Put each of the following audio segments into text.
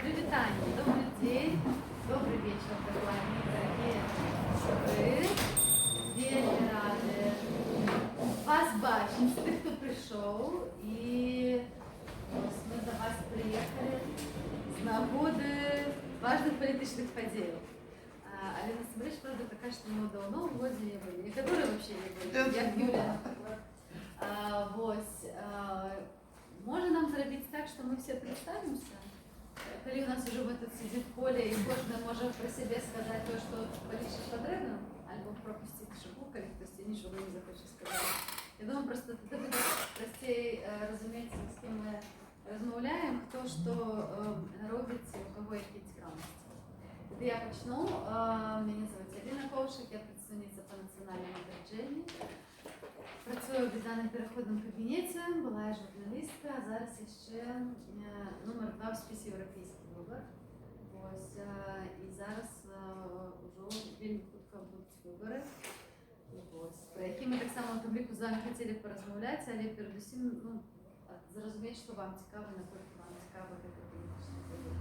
Привитание, добрый день, добрый вечер, дорогие вы. Вельми рады вас бачить, тих, хто прийшов, і ось ми до вас приїхали з нагоди важних політичних подій. Але насамрэч, правда, така, што мы давно ў годзе не былі, некаторыя вообще не былі, як Юля, напрыклад. Можа нам зрабіць так, што мы все представімся? Калі у нас уже тут сидит поле, і кожны можа пра сябе сказаць то, што палічыць патрэбна, альбо пропусціць шыбу, калі хтосьці нічога не захоча сказаць. Я думаю, просто это будет прасцей разумець, з кім мы размаўляем, хто што робіць, у каго які цікавасці. Я почну. Меня зовут Ирина Ковшик, я представница по национальному отраджению. Працюю в данном переходном кабинете, была я журналистка, а зараз еще номер 2 в списке «Европейский выбор». И зараз уже вельми хутко будут выборы, про які ми так само публіку з вами хотіли порозмовляти, але передусім зрозуміти, що вам цікаво, наскільки вам цікаво це політичне події.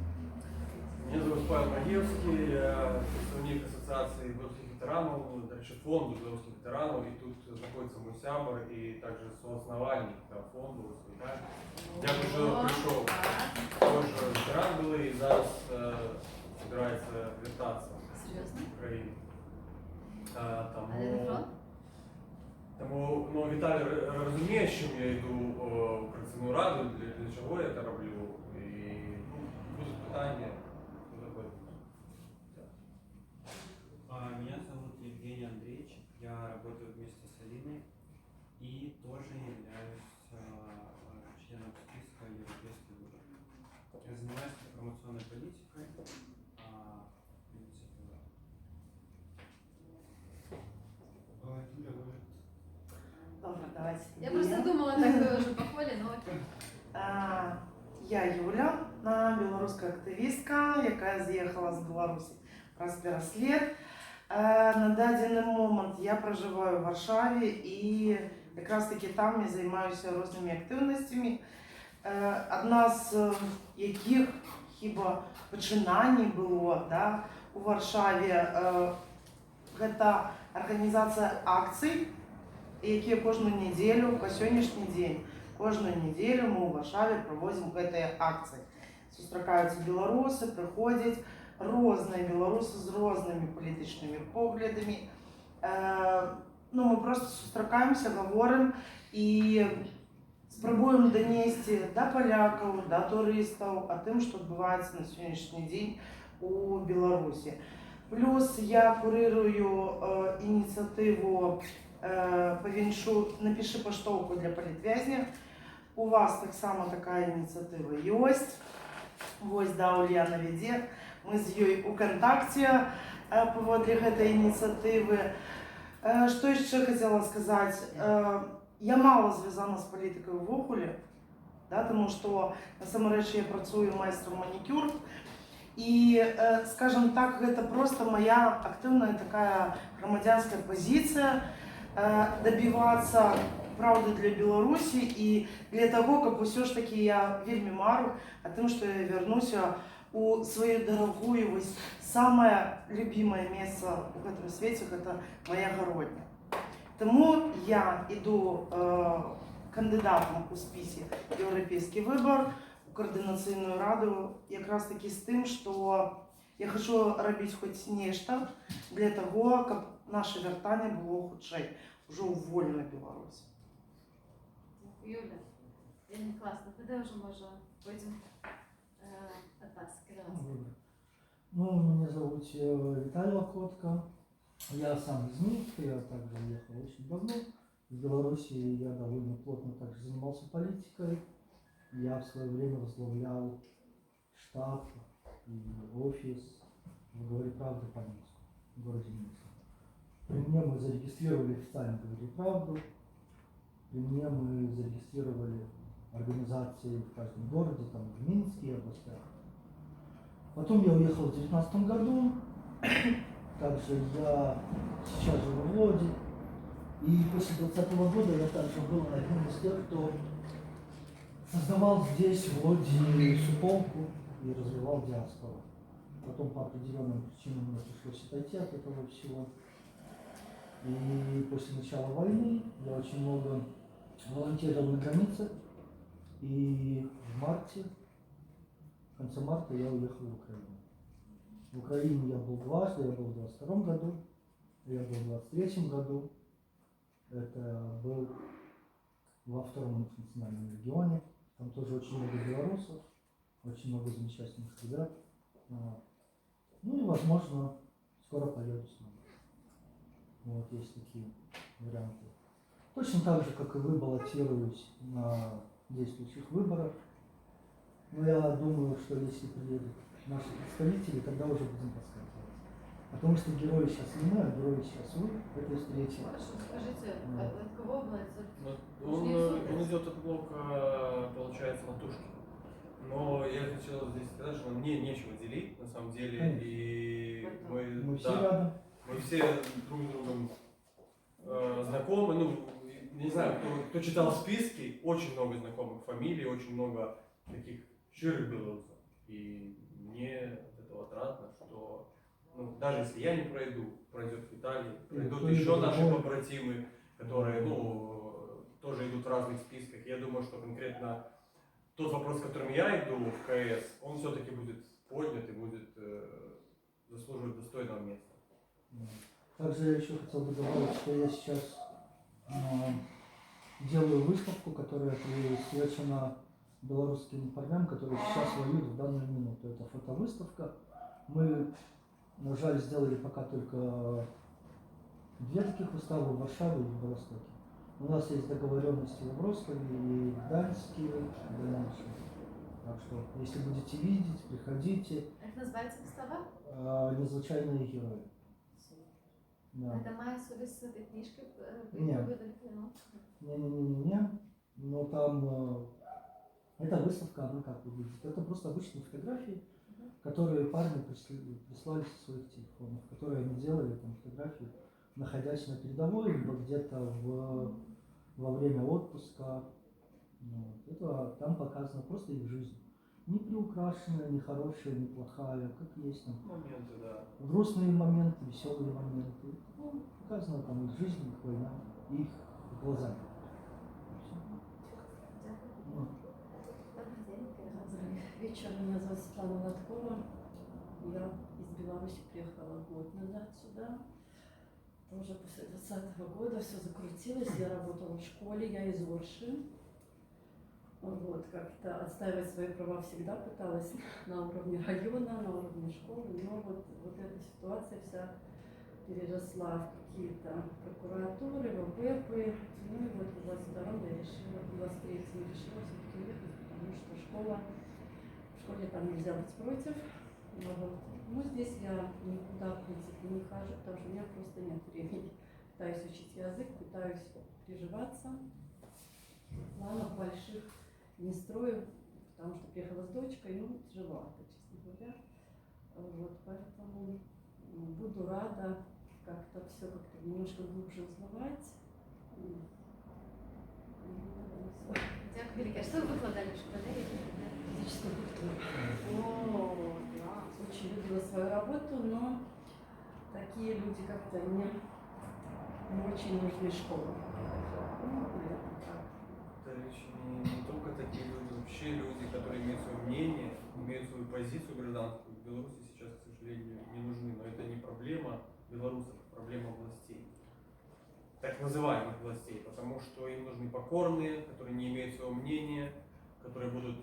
Меня зовут Павел Магиевский, я представник Ассоциации белорусских ветеранов, фонду белорусских ветеранов, и тут находится мой сябр и также соосновальник фонду. Дякую, що прийшов. Тоже ветеран был и зараз собирается вертаться в Украину. Тому Віталій розуміє, з чим я йду в Координаційну раду, для чого я це роблю. І будуть питання. Меня зовут Евгений Андреевич, я работаю вместе с Алиной и тоже являюсь членом списка «Европейский выбор». Я занимаюсь информационной политикой. Добре, давайте. Я просто думала, так уже по полі, но окей. Я Юля, белорусская активістка, яка з'їхала з Білорусі раз переслід. На даний момент я проживаю в Варшаві і якраз таки там я займаюся різними активностями. Одна з яких хіба починань було у Варшаві, це організація акцій, які кожну неділю, по сьогоднішній день, кожну неділю ми у Варшаві проводимо ці акції. Зустрічаються білоруси, приходять різні білоруси з різними політичними поглядами. Ми просто зустрічаємося, говоримо і спробуємо донести до поляків, до туристів о том, що відбувається на сьогоднішній день у Білорусі. Плюс я курирую ініціативу «Напиши поштовку для політв'язнів». У вас так само така ініціатива є. Ось, Ульяна веде. Ми з нею у контакті поводле этой ініціативи. Що ще хотіла сказати? Я мало зв'язана з політикою в Охулі, тому що, насамрэч, я працюю майстром манікюр. И, скажем так, это просто моя активная такая громадянская позиция добиваться правды для Беларуси и для того, как все ж таки я вельми мару о том, что я вернусь у свою дорогую, самое любимое место в этом свете, это моя городня. Тому я иду кандидатом у списі «Європейський вибор», Координаційну раду якраз таки з тим, що я хочу робити хоч нечто для того, щоб наше вертання було худшее вже у вольної Білорусі. Юля, вельми класно. Тоді вже може пойдем от вас. Меня зовут Виталий Локотко. Я сам из Минска, я также уехал очень давно. В Беларуси я довольно плотно также занимался политикой. Я в свое время возглавлял штаб и офис в «Говори правду» по Минску, в городе Минск. При мне мы зарегистрировали официально «Говори правду», при мне мы зарегистрировали организации в каждом городе, там в Минске и областях. Потом я уехал в 2019 году, также я сейчас живу в Лоди, и после 2020 года я также был одним из тех, кто создавал здесь, в Лоди, суполку и развивал диаспору. Потом по определенным причинам мне пришлось отойти от этого всего. И после начала войны я очень много волонтерил на границе. И в марте, в конце марта я уехал в Украину. В Украине я был дважды, я был в 22 году, я был в 23 году. Это был во втором национальном регионе. Там тоже очень много белорусов, очень много замечательных ребят. Ну и, возможно, скоро поеду снова. Вот, есть такие варианты. Точно так же, как и вы, баллотируюсь на действующих выборах. Но я думаю, что если приедут наши представители, тогда уже будем подсказывать. Потому что герои сейчас не мы, а герои сейчас вы в этой встрече. Хорошо, скажите, Да. от кого область? Он идет от блока, получается, на Тушке. Но я хотел здесь сказать, что мне нечего делить, на самом деле. Конечно. И Мы все да, рядом. мы все друг с другом знакомы. Ну, не знаю, кто читал списки, очень много знакомых фамилий, очень много таких щирых белорусов. И мне от этого отрадно, что даже если я не пройду, пройдет Виталий, пройдут еще наши побратимы, которые тоже идут в разных списках. Я думаю, что конкретно тот вопрос, с которым я иду в КС, он все-таки будет поднят и будет заслуживать достойного места. Также я еще хотел бы добавить, что я сейчас делаю выставку, которая посвящена белорусским парням, которые сейчас воюют в данную минуту. Это фотовыставка. Мы, на жаль, сделали пока только 2 таких выставы в Варшаве и в Белостоке. У нас есть договоренности в Ростове и в Гданьске, в дальнейшем. Так что, если будете видеть, приходите. Как называется выстава? Незвичайные герои. Да. Это має собі з этой книжки Ні. видали. Не-не-не-не, но там эта выставка, она как выглядит? Это просто обычные фотографии, которые парни прислали со своих телефонов, которые они делали, там, фотографии, находясь на передовой, либо где-то во время отпуска. Вот. Это там показана просто их жизнь. Не приукрашенная, не хорошая, не плохая, как есть там. Моменты, да. Грустные моменты, веселые моменты. Ну, показана там их жизнь, их война, их глазами. Ну, Добрый день. Добрый вечер, меня зовут Светлана Лоткова. Я из Беларуси приехала год назад сюда. Тоже после 2020 года все закрутилось. Я работала в школе, я из Орши. Вот, как-то отстаивать свои права всегда пыталась на уровне района, на уровне школы. Но вот эта ситуация вся переросла в какие-то прокуратуры, в ОБЭПы. Ну и вот в 22-м я решила, в 23-м решила все-таки уехать, потому что в школе там нельзя быть против. Вот. Ну здесь я никуда, в принципе, не хожу, потому что у меня просто нет времени. Пытаюсь учить язык, пытаюсь приживаться. Планов больших не строю, потому что приехала с дочкой, ну, тяжеловато, честно говоря. Вот, поэтому буду рада как-то все как-то немножко глубже узнавать. Дякую, велике. А что вы выкладали в школе? Физическую культуру. О, да. Очень любила свою работу, но такие люди как-то не очень нужны школам. Ну, наверное, так. Это речь не только такие люди, вообще люди, которые имеют свое мнение, имеют свою позицию гражданскую. В Беларуси сейчас, к сожалению, не нужны. Но это не проблема белорусов, а проблема властей. Так называемых властей, потому что им нужны покорные, которые не имеют своего мнения, которые будут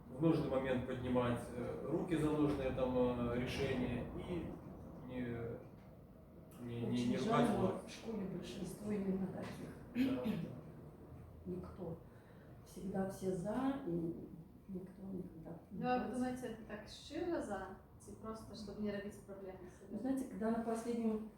в нужный момент поднимать руки за нужные там решения и не Очень рвать жаль, но власть. в школе большинство именно таких. Да. Никто. Всегда все за, и никто никогда не Ну, а вы против. думаете, это так щиро за? Ці просто, чтобы не робить проблемы Вы себе? знаете, когда на последнем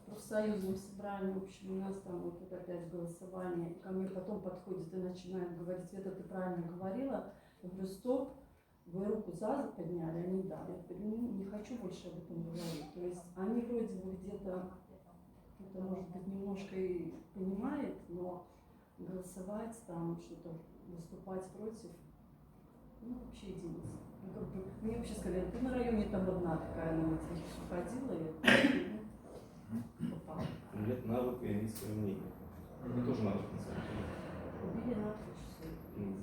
профсоюзном собрании, в общем, у нас там вот это опять голосование, и ко мне потом подходит и начинает говорить: Света, ты правильно говорила. Я говорю: стоп, вы руку за подняли, они да. Я говорю: не хочу больше об этом говорить. То есть они вроде бы где-то, это может быть немножко и понимает, но голосовать там, что-то выступать против, ну, вообще единица. Ну, как бы Мне вообще сказали, ты на районе там одна такая на математическую ходила, и попала. Нет навыка иметь свое мнение. Это тоже навык на самом деле. Убили на творчество. Ну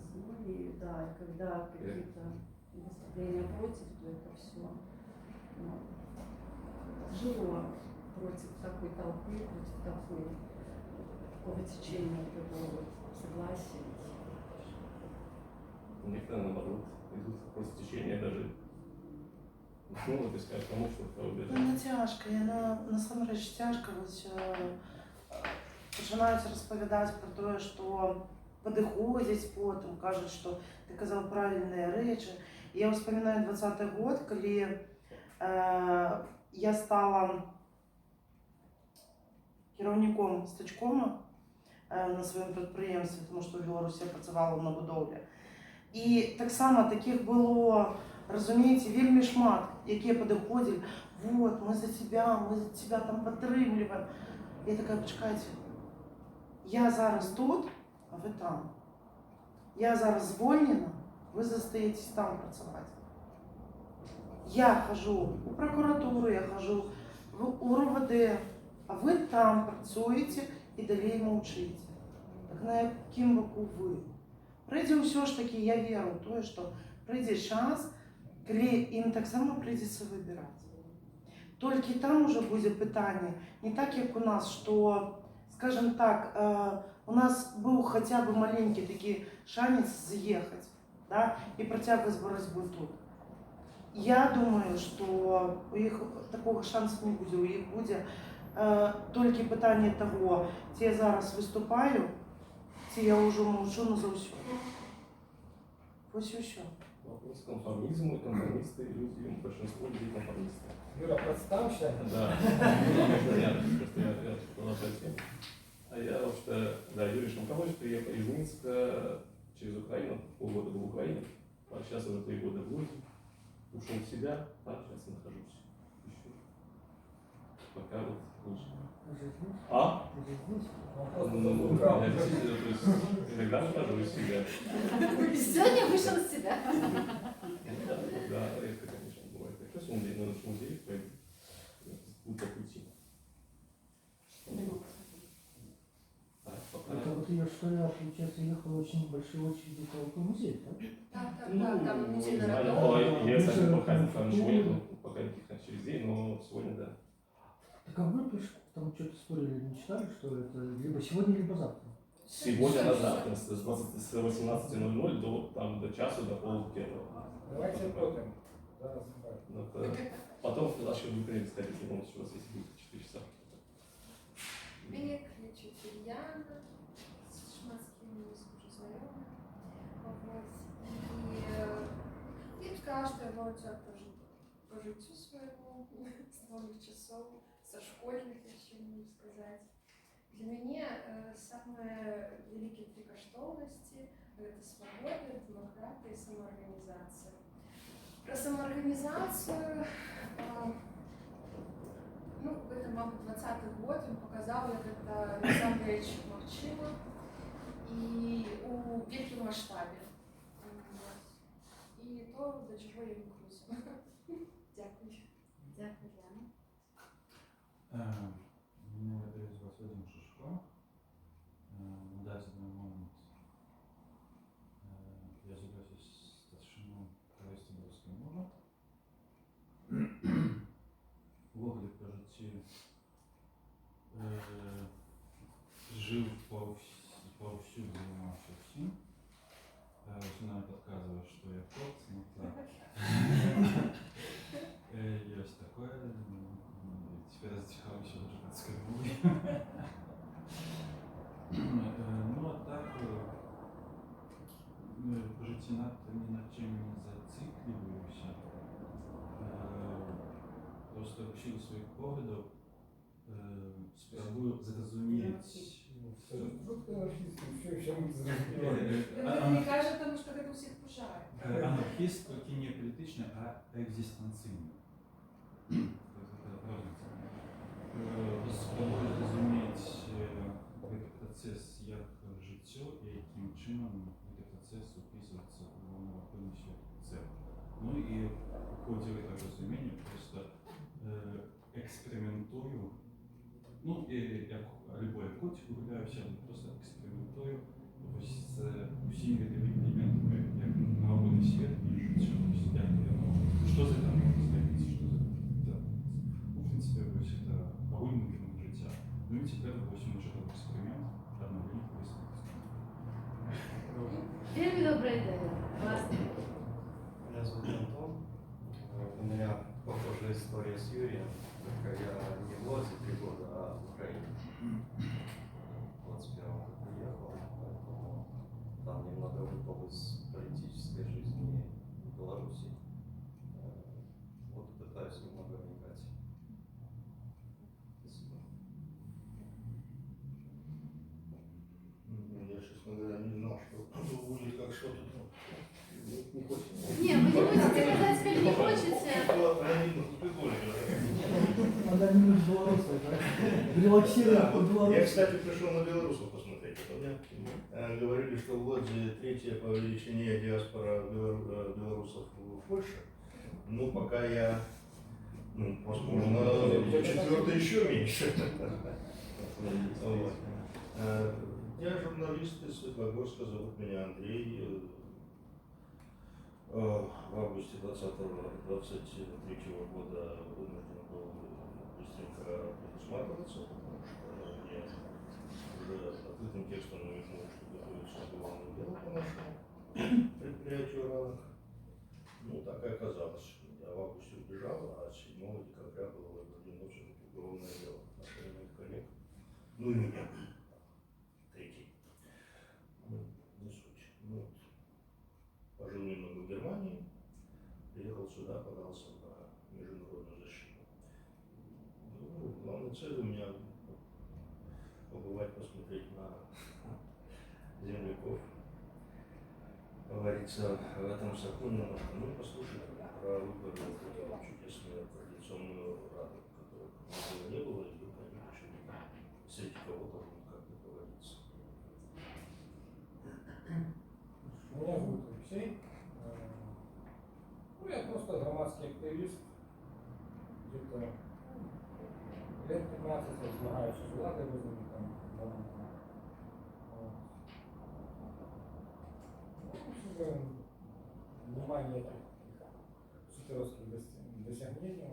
и да, и когда какие-то выступления против, то это все тяжело против такой толпы, против такого течения, такого согласия. Некоторые, наоборот, идут против течения даже. Ну, вот, если скажешь, кому что-то убежать. Ну, тяжко, насамрэч цяжка пачынаюць распавядаць пра тое, што падыходзяць потым, кажуць, што ты казаў правільныя рэчы. Я ўспамінаю 20-й год, калі я стала кіраўніком стачкома на сваім прадпрыемстве, тому што ў Беларусі я працавала на будоўлі. І таксама такіх было, разумееце, вельмі шмат, якія падыходзілі, вот, мы за тебя там падтрымліваем. Я такая, пачакайце, я зараз тут, а вы там. Я зараз звольнена, вы застаетесь там працаваць. Я хожу у прокуратуру, я хожу у РОВД, а вы там працуеце і далей маўчыце. Так на якім боку вы? Прыйдзе ўсё ж такі, я веру ў тое, што прыйдзе час, калі ім таксама прыйдзецца выбіраць. Толькі там уже будзе пытанне, не так, як у нас, што, скажем так, у нас быў хаця бы маленькі такі шанец з'ехаць, да, і працягваць барацьбу тут. Я думаю, што у іх такога шансу не будзе, у іх будзе толькі пытанне таго, ці я зараз выступаю, ці я ўжо маўчу назаўсёды. Вось і ўсё. Вопрос конформизма, конформисты, люди, большинство людей конформисты. Юра, представься. Да. Понятно, просто я продолжаю тему. А я вообще, да, Юрий Шамкович приехал из Минска через Украину, полгода был в Украине, а сейчас уже 3 года в Грузии. Ушел в себя, а сейчас нахожусь. Еще. Пока вот лучше. А? Ну, я действительно, то есть, иногда нахожусь в себя. Сегодня вышел из себя. Да, редко, конечно, бывает. Как раз музей, надо в музей пойти. Путь по пути. Это вот ее что ли, получается, ехала очень большой очереди в музей, да? Так, там музей не народов. знаю, я, кстати, пока ничего нету, пока никаких очередей, но сегодня да. Так а вы там что-то спорили, не читали, что это либо сегодня, либо завтра? Сегодня на завтра с 18:00 до часу, до полпятого. Давайте потом. Потом в нашем выпуске, кстати, если у вас есть 4 часа. Меня кличут Ильяна, с шматскими уже знакомы. Вот. И сказала, что я волонтер по житию своему, с новых часов, со школьных, еще могу сказать. Для меня самые великие 3 коштовности – это свобода, демократия и самоорганизация. Про самоорганизацию, ну, это, мабуть, 20-й год, він показав, як це насамрэч магчыма і у вялікім маштабе. І то, до чого я імкнуся. Дякую. Дякую, Яна. Меня зовут Вадим Шишко. На данный момент я являюсь старшином Королевства Белорусского моря. Ввогуле по жыцці жил повсюду, занимался всем. Жена подсказывает, что я кот, ну так. Есть такое. Теперь затихал еще даже подсказываю. Ну а так в житті надто ні над чим не зацикливаюся. Просто в силу своїх поглядів спробую зрозуміти. Мені каже, тому що це усіх пужає. Анархіст тільки не політичний, а екзистенційний. Спробую зрозуміти цей процес як життя і яким чином цей процес описується в навколишніх цілях. Ну і поділи та розуміння, просто експериментую. Ну, і як любой котик гуляюся, просто експериментую ось з усіми елементами, як новий світ і життя. Ось як що за там можна зробити, що за там. Ну, в принципі, ось це огульний кіно життя. Ну і тепер ось ми читали експеримент, там на виник висновки. Вельми добрая идея. Классно. Меня зовут Антон. У меня похожая история с Юрием. Только я не в Лодзе 3 года, а в Украине. В 21-м приехал, поэтому там немного выпал из политической жизни Беларуси. Вот пытаюсь немного вникать. Спасибо. Я, честно говоря, не знал, что будет как что-то. Не хочется. Не, вы не будете сказать, как не хочете. Надо не быть белорусой, да? Релаксировать по-белорусски. Я, кстати, пришел на белорусов посмотреть. А мне говорили, что в Лодзе 3-я по величине диаспора белорусов в Польше. Ну, пока я, возможно, 4-я еще меньше. Вот. Я журналист из Светлогорска, зовут меня Андрей. В августе 2023 года вынужден был быстренько предусматриваться, потому что мне уже открытым текстом намекнул, что готовится уголовное дело по нашему предприятию РАНОК. Ну, так и оказалось. Я в августе убежал, а 7 декабря было возбуждено все-таки уголовное дело в отношении моих коллег. Ну и меня. Третий. Ну, не суть. Ну, пожил немного в Германии, приехал сюда, подался на международную защиту. Ну, главной целью у меня побывать, посмотреть на земляков, говорится в этом законе немножко, ну и послушать про выборы вот чудесную традиционную раду, которых не было, и вдруг они почему-то среди кого-то, как бы говорится. Меня зовут Алексей. Ну, я просто громадский активист. Где-то лет 15 змагаюся з владою різними там. Ну, немає ніяких суперовских досягнений.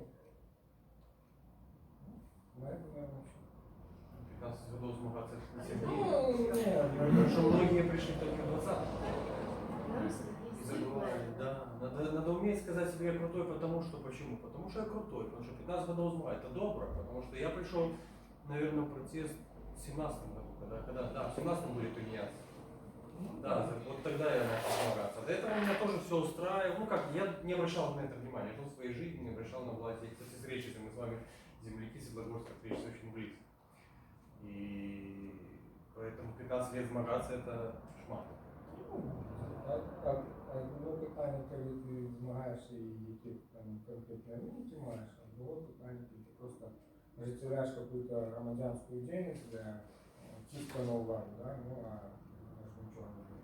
На это, наверное, все. 15 годов змагаться это не Ну, сильнее. нет, Потому что многие пришли только в 20 Беларусь и есть забывали, сильная. да. Надо уметь сказать себе я крутой, потому что почему? Потому что я крутой, потому что 15 годов змагать это добро, потому что я пришел, наверное, в протест в 17 году, да, в 17 были тунеядцы. Да, вот тогда я начал змагаться. До этого меня тоже все устраивало. Ну как, я не обращал на это внимания, жил своей жизнью, не обращал на власть. Я, кстати, встречи, мы с вами, земляки Светлогорска, встречались очень близко. И поэтому 15 лет змагаться это шмат. Одно питання, коли ти змагаєшся і які там конкретно вимоги маєш, а друге питання, коли ти просто олицетворяешь какую-то громадянскую деятельность для чисто на владу, да? Ну а ничего не будет.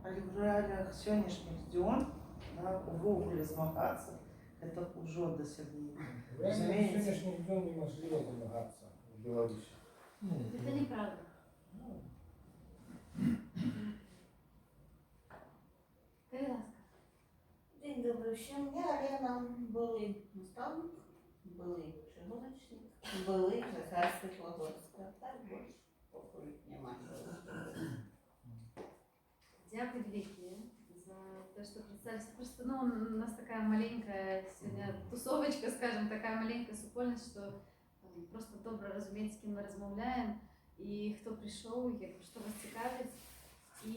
Але в реаліях сьогоднішніх днів увогуле змагатися це вже досягнення. Реально, Разумеется. сегодняшним днем неможливо домагаться в Беларуси. Это неправда. Кайласка. День добрий всім. Я Лена, былий наставник, былий чыгуночник, былий жихар Светлогорска. Так больше походить немає. Дякую велике за то, что представились. Просто, ну, у нас такая маленькая сегодня тусовочка, скажем, такая маленькая супольность, что просто добре розуміти, з ким ми розмовляємо, і хто прийшов, що вас цікавить. І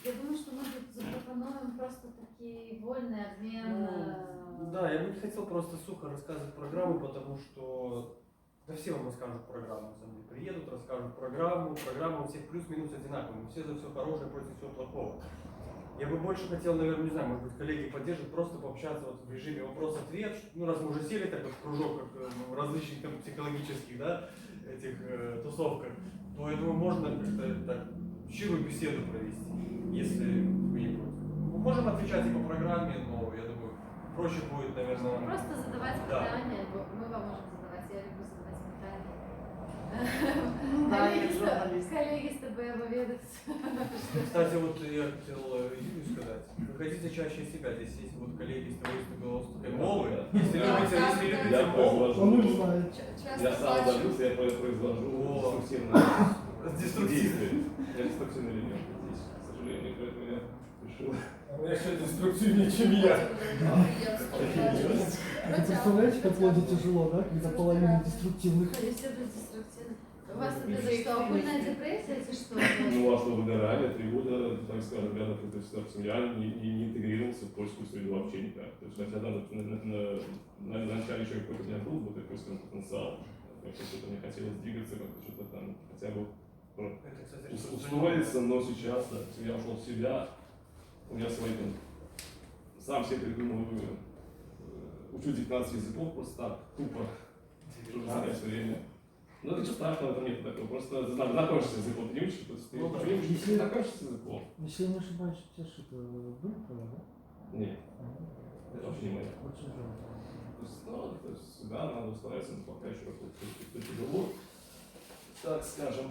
я думаю, що ми тут запропонуємо просто такий вольний обмін. Да, я бы не хотел просто сухо рассказывать программу, потому что да все вам расскажут программу, на самом деле. Приедут, расскажут программу, программа у всех плюс-минус одинаковая, все за все хорошее против всего плохого. Я бы больше хотел, наверное, не знаю, может быть, коллеги поддержат, просто пообщаться вот в режиме вопрос-ответ. Ну, раз мы уже сели так вот в кружок, как в различных там психологических, да, этих тусовках, то я думаю, можно как-то так щирую беседу провести, если вы не против. Мы можем отвечать и по программе, но я думаю, проще будет, наверное, Просто задавать Да. питання, бо ми вам можемо задавати, я люблю задавати питання. Ну да, я Коллеги журналист. коллеги с тобой обедать. Кстати, вот я хотел Юрию сказать. Выходите чаще себя. Здесь есть вот коллеги из Товариства белорусской мовы. Если Да. любите, если Я любите мову, произвожу. Он не знает. Я сам добился, я произвожу О. деструктивное деструктивно. действие. Я деструктивный элемент здесь, к сожалению, поэтому я решил. У меня еще деструктивнее, чем я. Вы представляете, как вроде тяжело, да, когда половина деструктивных. Все тут деструктивно. У вас вот это что, огульная депрессия, это что? Ну, а что выгорали, 3 года, так скажем, ребята, то есть, допустим, я не интегрировался в польскую среду вообще никак. То есть, хотя даже на начале еще какой-то у меня был вот такой, скажем, потенциал. Как-то что-то мне хотелось двигаться, как-то что-то там, хотя бы Это, кстати, устроиться, но сейчас, да, я ушел в себя, у меня свои там, сам себе придумываю, учу 19 языков просто так, тупо, чтобы занять время. Ну, ничего страшного в этом нет такого, просто знакомишься с языком, ты не учишь, просто ты Ну, да. не учишь, ты знакомишься с языком. Если я не ошибаюсь, у тебя что-то были права, да? Нет, это вообще не мое. Очень жалко. То есть, ну, то есть, да, надо устраиваться, но пока еще какой-то тяжело, так скажем.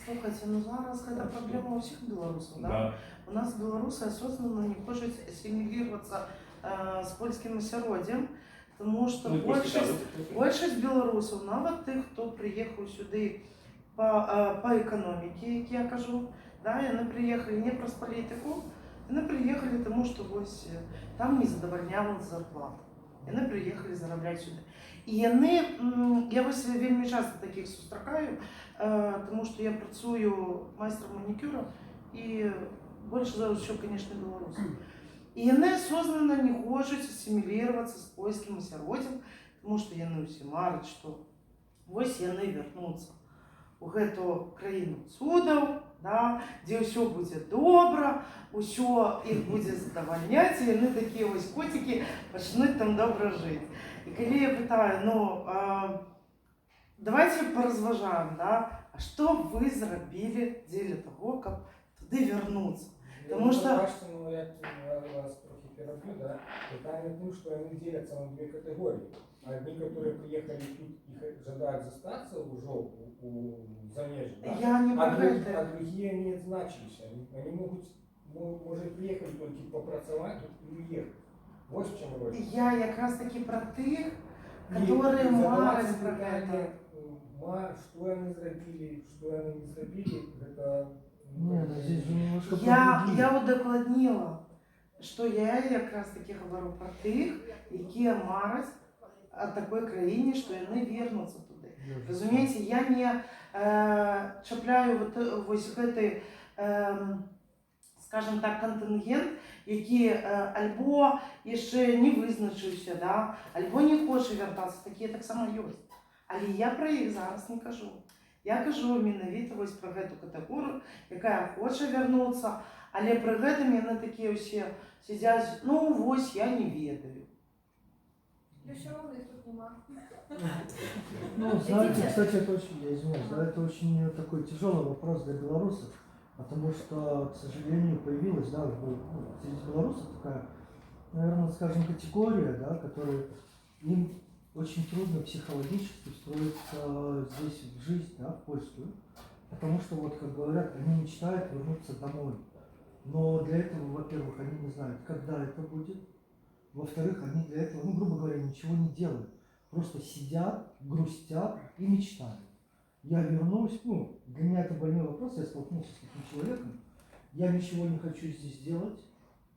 Слухайте, ну зараз это проблема у всех белорусов, да? Да. У нас белорусы осознанно не хочуть ассимилироваться с польским осяроддям, тому що Ну, і польські більшість білорусів, навіть тих, хто приїхав сюди по економіці, як я кажу, да, вони приїхали не про політику, вони приїхали тому, що ось там не задовольняли зарплату. Вони приїхали заробляти сюди. І вони, я ось вельми часто таких зустрічаю, тому що я працюю майстром манікюра і більше за все, звісно, білорусів. І вони осознанно не хочуть асимілюватися з польським осяроддям, тому що вони всі марять, що ось вони вернуться у эту країну цудов, да, де все буде добре, все їх буде задовольняти, і вони такі ось котики почнуть там добре жити. І коли я питаю, ну, давайте порозважаємо, да, а що ви зробили для того, щоб туди вернуться? Тому що... Ну, я вас трохи перебью, да. Питание в том, что они делятся на 2 категории. Одни, которые приехали тут, их жадают застаться уже у замежья, да? Я не а это. другие не значились. Они могут, может, приехали только попрацевать тут и уехать. Вот в чем роль. Я якраз таки про тих, И которые задаваться марять про это. питание, что они зробили, что они не зробили, это... Нет, ну здесь же немножко Я удокладніла, що я якраз таки говорю про тих, які марять о такой країні, що вони вернуться туди. Розумієте, я не чіпляю ось цей, скажімо так, контингент, який або ще не визначився, да, або не хоче вертатися, такі так само є. Але я про їх зараз не кажу. Я кажу менавіта ось про эту категорію, яка хоче вернутися, але при гэтым яны такі всі сидять, ну ось я не ведаю. Да все равно их тут нема. Ну, знаете, кстати, это очень, я извиняюсь, да, это очень такой тяжелый вопрос для белорусов, потому что, к сожалению, появилась, да, среди белорусов такая, наверное, скажем, категория, да, которая им очень трудно психологически встроиться здесь в жизнь, да, в польскую, потому что, вот, как говорят, они мечтают вернуться домой. Но для этого, во-первых, они не знают, когда это будет, во-вторых, они для этого, ну, грубо говоря, ничего не делают. Просто сидят, грустят и мечтают. Я вернусь, ну, для меня это больной вопрос, я столкнулся с таким человеком, я ничего не хочу здесь делать,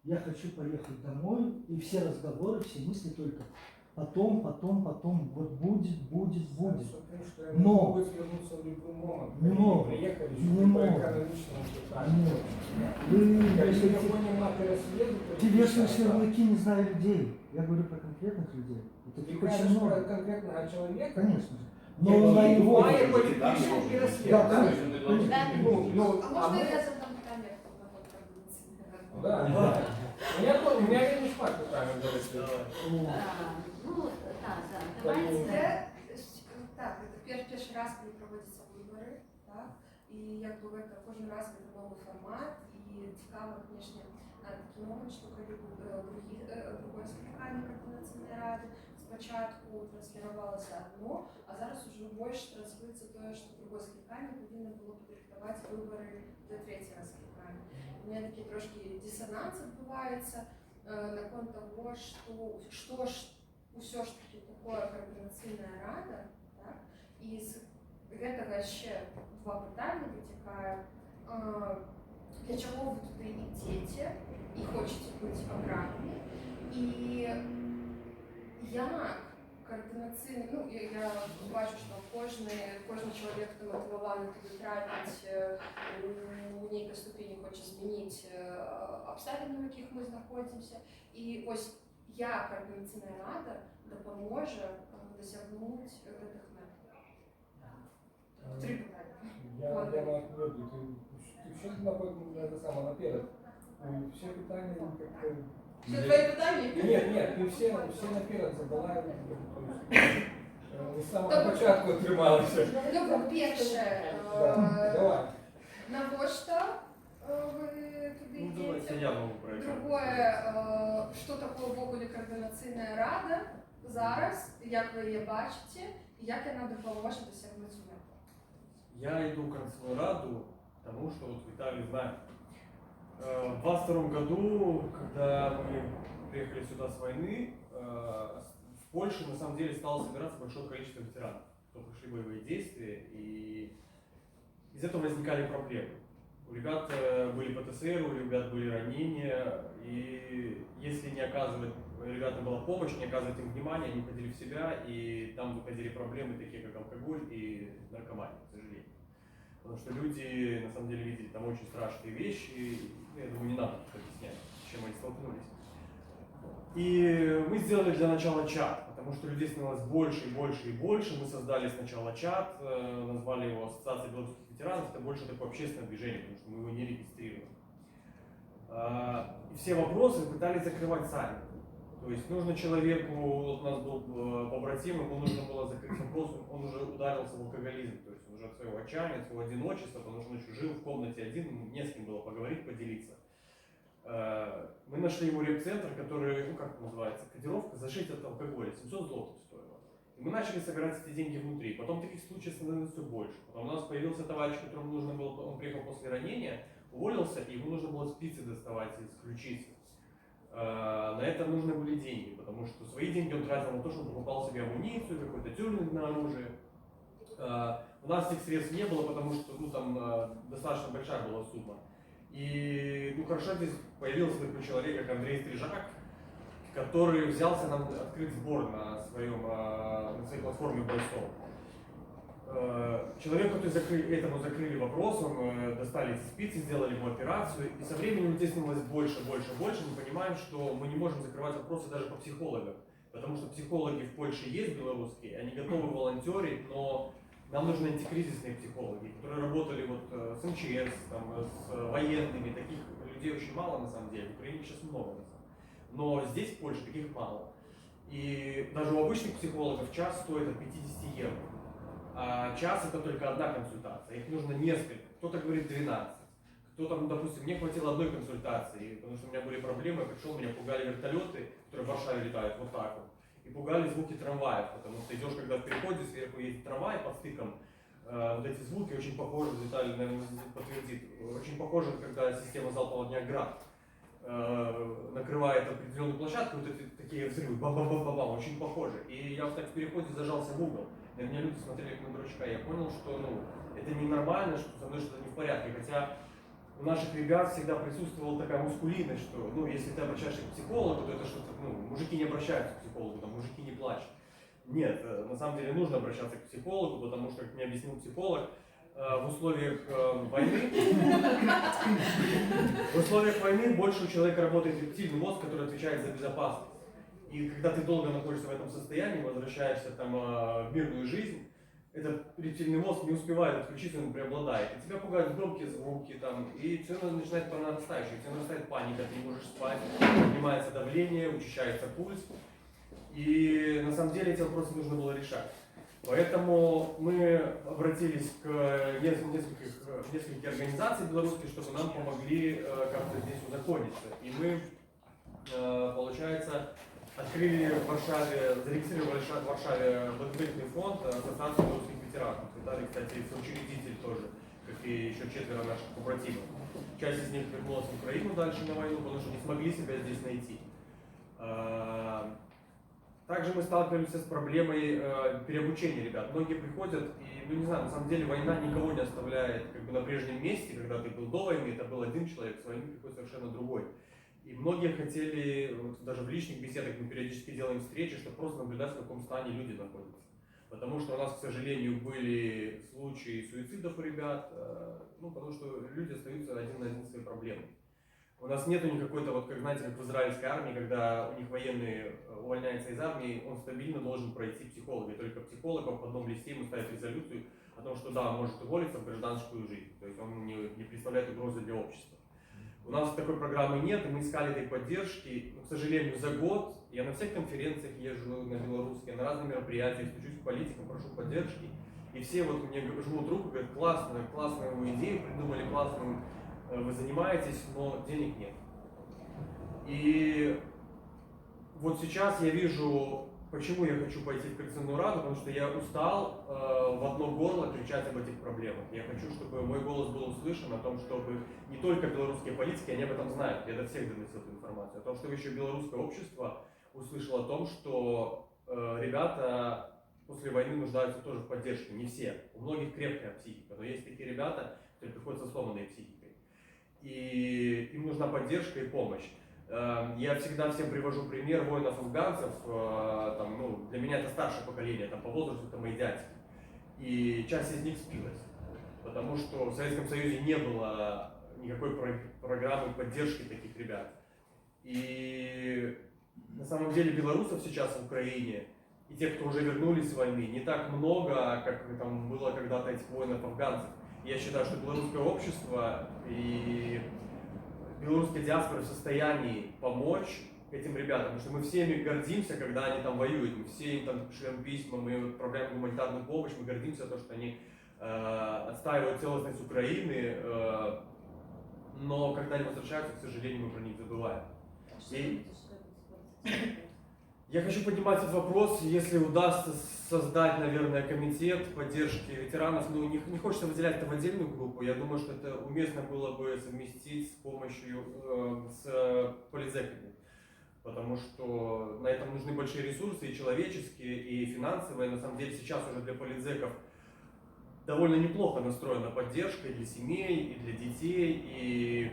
я хочу поехать домой, и все разговоры, все мысли только потом, вот будет. Но могут вернуться в любой момент. не могут, Приехали не могут. Ты вешаешь ярлыки, не зная людей. Я говорю про конкретных людей. И таких очень много. Конкретного человека? Конечно же. Но на его... Да, конечно. А можно я задам питание по поводу продукции? Да. У меня не шмат питання до Ну, да, давайте. Так, это перший раз, коли проводяться вибори, так, і якби це кожен раз це новий формат, і цікаво, звісно, такі момент, що коли був друге скликання Координаційної ради, спочатку транслювалося одно, а зараз уже більше транслюється те, що друге скликання повинно було підрихтувати вибори до третього скликання. У мене такий трошки дисонанс відбувається на кон того, що ж усе ж таки такое Координаційна рада, так? І з гэтага ще два питання витікає. Для чого ви туди йдете і хочете бути обраними? І як координаційний, ну, я бачу, що кожен чоловік, хто мотивований туди трапити, у нейкій ступені хоче змінити обставини, в яких ми знаходимося. І ось як Координаційна рада допоможе досягнути цих методів? Три питання. Я на ответ, ты все это самое наперед. Все питания как-то... Все твои питания? Нет, ты все наперед задала. Не з самого початку трималися. Ну, по-перше, давай. навошта ви туди Ну, давайте йдете? я могу проиграть. Другое, що таке ввогуле Координаційна рада зараз, як ви її бачите, і як вона допоможе досягнути мети? Я иду в Координационную раду, потому что вот Виталий знает. В 22 году, когда мы приехали сюда с войны, в Польше на самом деле стало собираться большое количество ветеранов, кто прошли боевые действия, и из этого возникали проблемы. У ребят были ПТСР, у ребят были ранения, и если не оказывать ребятам была помощь, не оказывать им внимания, они уходили в себя, и там выходили проблемы, такие как алкоголь и наркомания, к сожалению. Потому что люди, на самом деле, видели там очень страшные вещи, и, я думаю, не надо тут объяснять, с чем они столкнулись. И мы сделали для начала чат, потому что людей становилось больше и больше и больше. Мы создали сначала чат, назвали его Ассоциация белорусских ветеранов, это больше такое общественное движение, потому что мы его не регистрируем. И все вопросы пытались закрывать сами. То есть нужно человеку, вот у нас был побратим, ему нужно было закрыть вопрос, он уже ударился в алкоголизм, то есть он уже от своего отчаяния, от своего одиночества, потому что он еще жил в комнате один, не с кем было поговорить, поделиться. Мы нашли ему реп-центр, который, ну как называется, кодировка «Зашить от алкоголя», 700 злотых стоило. И мы начали собирать эти деньги внутри, потом таких случаев становилось все больше. Потом у нас появился товарищ, которому нужно было, он приехал после ранения, уволился, и ему нужно было спицы доставать из ключицы. На это нужны были деньги, потому что свои деньги он тратил на то, что он покупал себе амуницию, какой-то тюнинг на оружие. У нас этих средств не было, потому что ну, там достаточно большая была сумма. И ну, хорошо здесь появился такой человек, как Андрей Стрижак, который взялся нам открыть сбор на своей платформе Бойстол. Человек, который этому закрыли вопросом, достали эти спицы, сделали ему операцию, и со временем людей становилось больше. Мы понимаем, что мы не можем закрывать вопросы даже по психологам, потому что психологи в Польше есть белорусские, они готовы волонтерить, но нам нужны антикризисные психологи, которые работали вот с МЧС, там, с военными, таких людей очень мало на самом деле, в Украине сейчас много, но здесь в Польше таких мало. И даже у обычных психологов час стоит от 50 евро. А час это только одна консультация, их нужно несколько, кто-то говорит 12, кто-то, ну, допустим, мне хватило одной консультации, потому что у меня были проблемы, я пришел, меня пугали вертолеты, которые в Варшаве летают вот так вот, и пугали звуки трамваев, потому что идешь, когда в переходе, сверху есть трамвай под стыком, вот эти звуки очень похожи, Виталий, наверное, подтвердит, очень похожи, когда система залпового огня «Град» накрывает определенную площадку, вот эти такие взрывы, бам-бам-бам-бам, очень похожи. И я вот так в переходе зажался в угол. На меня люди смотрели как на дурачка. Я понял, что ну, это ненормально, что со мной что-то не в порядке. Хотя у наших ребят всегда присутствовала такая мускулинность, что ну, если ты обращаешься к психологу, то это что-то, ну, мужики не обращаются к психологу, там, мужики не плачут. Нет, на самом деле нужно обращаться к психологу, потому что, как мне объяснил психолог, в условиях войны больше у человека работает рептильный мозг, который отвечает за безопасность. И когда ты долго находишься в этом состоянии, возвращаешься там, в мирную жизнь, этот рептильный мозг не успевает отключиться, он преобладает. И тебя пугают громкие звуки, там, и все начинает по нарастающей, у тебя нарастает паника, ты не можешь спать, поднимается давление, учащается пульс. И на самом деле эти вопросы нужно было решать. Поэтому мы обратились к нескольким организациям белорусских, чтобы нам помогли как-то здесь узакониться. И мы, получается, открыли в Варшаве, зарегистрировали в Варшаве благотворительный фонд Ассоциации белорусских ветеранов. Виталий, кстати, соучредитель тоже, как и еще 4 наших побратимов. Часть из них вернулась в Украину дальше на войну, потому что не смогли себя здесь найти. Также мы сталкиваемся с проблемой переобучения ребят. Многие приходят и, ну не знаю, на самом деле война никого не оставляет как бы на прежнем месте. Когда ты был до войны, это был один человек, с войны приходит совершенно другой. И многие хотели, вот даже в личных беседах мы периодически делаем встречи, чтобы просто наблюдать, в каком стане люди находятся. Потому что у нас, к сожалению, были случаи суицидов у ребят, ну потому что люди остаются один на один с своей проблемой. У нас нету никакой-то, вот как знаете, как в израильской армии, когда у них военные увольняются из армии, он стабильно должен пройти психолога. И только психолог в одном листе ему ставит резолюцию о том, что да, он может уволиться в гражданскую жизнь. То есть он не представляет угрозы для общества. У нас такой программы нет, и мы искали этой поддержки. Но, к сожалению, за год я на всех конференциях езжу на белорусские, на разные мероприятия, стучусь к политикам, прошу поддержки. И все вот мне жмут руку, говорят, классную вы идею придумали, классную вы занимаетесь, но денег нет. И вот сейчас я вижу, почему я хочу пойти в Коалиционную Раду, потому что я устал в одно горло кричать об этих проблемах. Я хочу, чтобы мой голос был услышан о том, чтобы не только белорусские политики, они об этом знают, я до всех доносил эту информацию, о том, чтобы еще белорусское общество услышало о том, что ребята после войны нуждаются тоже в поддержке. Не все. У многих крепкая психика, но есть такие ребята, которые приходят со сломанной психикой. И им нужна поддержка и помощь. Я всегда всем привожу пример воинов-афганцев. Там, ну, для меня это старшее поколение, там, по возрасту это мои дядьки. И часть из них спилась. Потому что в Советском Союзе не было никакой программы поддержки таких ребят. И на самом деле белорусов сейчас в Украине и тех, кто уже вернулись с войны, не так много, как там было когда-то этих воинов-афганцев. Я считаю, что белорусское общество и белорусская диаспора в состоянии помочь этим ребятам, потому что мы всеми гордимся, когда они там воюют, мы все им там шлем письма, мы отправляем гуманитарную помощь, мы гордимся то, что они отстаивают целостность Украины, но когда они возвращаются, к сожалению, мы про них забываем. И я хочу поднимать этот вопрос, если удастся создать, наверное, комитет поддержки ветеранов. Ну, не хочется выделять это в отдельную группу. Я думаю, что это уместно было бы совместить с помощью, с политзеками. Потому что на этом нужны большие ресурсы, и человеческие, и финансовые. На самом деле сейчас уже для политзеков довольно неплохо настроена поддержка и для семей, и для детей. И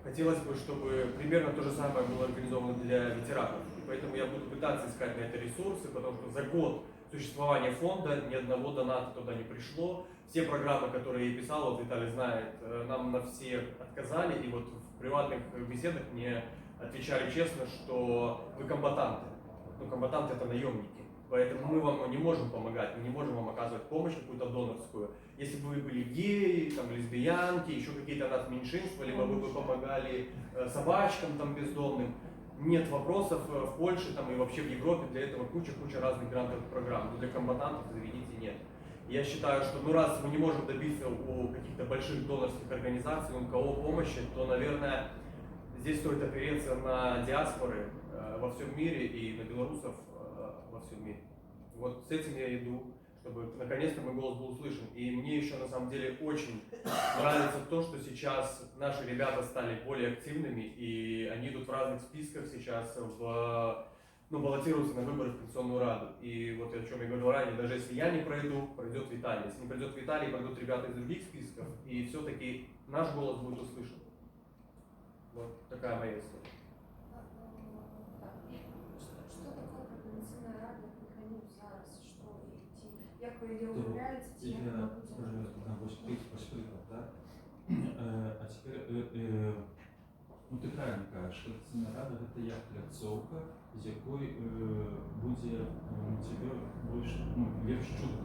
хотелось бы, чтобы примерно то же самое было организовано для ветеранов. Поэтому я буду пытаться искать на это ресурсы, потому что за год существования фонда ни одного доната туда не пришло. Все программы, которые я писал, вот Виталий знает, нам на все отказали. И вот в приватных беседах мне отвечали честно, что вы комбатанты. Ну, комбатанты это наемники. Поэтому мы вам не можем помогать, мы не можем вам оказывать помощь какую-то донорскую. Если бы вы были геи, там, лесбиянки, еще какие-то нас меньшинства, либо вы бы помогали собачкам там, бездомным, нет вопросов в Польше там, и вообще в Европе для этого куча разных грантовых программ. Но для комбатантов, извините, нет. Я считаю, что раз мы не можем добиться у каких-то больших донорских организаций, у кого помощи, то, наверное, здесь стоит опереться на диаспоры во всем мире и на белорусов во всем мире. Вот с этим я иду, чтобы наконец-то мой голос был услышан. И мне еще на самом деле очень нравится то, что сейчас наши ребята стали более активными, и они идут в разных списках сейчас, баллотируются на выборы в Коалиционную Раду. И вот о чем я говорил ранее, даже если я не пройду, пройдет Виталий. Если не пройдет Виталий, пройдут ребята из других списков, и все-таки наш голос будет услышан. Вот такая моя история. Что такое Коалиционная Рада, механізм зараз, що і як ви її управляєте, ці як вона буде? Да? А теперь, ну ты правильно кажешь, что Коалиционная Рада это як пляцоўка, з якой будзе тебе больше, лепш чутно.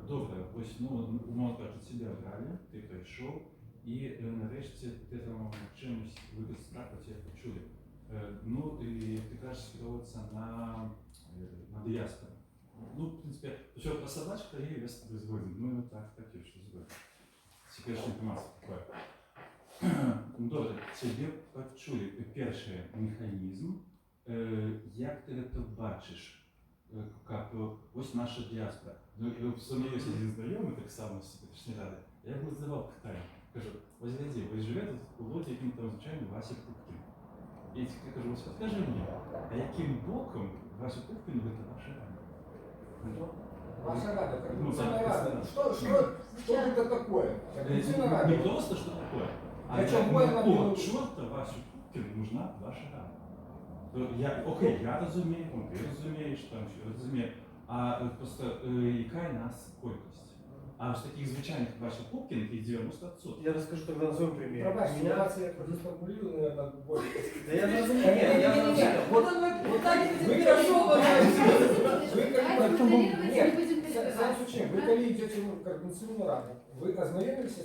Добре, ось, умовно кажучи, тебе обрали, ти прийшов, і нарешті ти там чимось вибити так, от тебе почули. Ну, і ти кажеш скеровуватися на диаспору. Ну, в принципе, що про собачку я з тобою згоден. Ну, так, я що згоден. Секретна інформація така. Добре, тебе почули перший механізм. Як ти це бачиш? Ось наша діаспора. Со мною є один знайомий, так само з Петричної ради. Я йому задавав питання. Кажу, ось гляді, ви живете у Лоді, яким там, звичайно, Вася Пупкін. І я кажу, ось скажи мені, а яким боком Вася Пупкін – це ваша рада? Ваша рада, Ну, Координационная рада. Что это такое? Не Координационная рада. просто что такое, а Для чего она какого нужна? чорта Васю Пупкіну нужна ваша рада? Окей, я розумію, ти розумієш, там що розумію, а просто яка нас кількість? А ось таких звичайних Вася Пупкіних їх 90%. Я расскажу тогда на своем примере. Пробачьте, У меня- ситуация я просто сформулирую, наверное, больше. Да я разумею, Вот вы Давайте контролировать, не будем перебивать. Сам вы коли идете в Координационную раду, вы ознакомились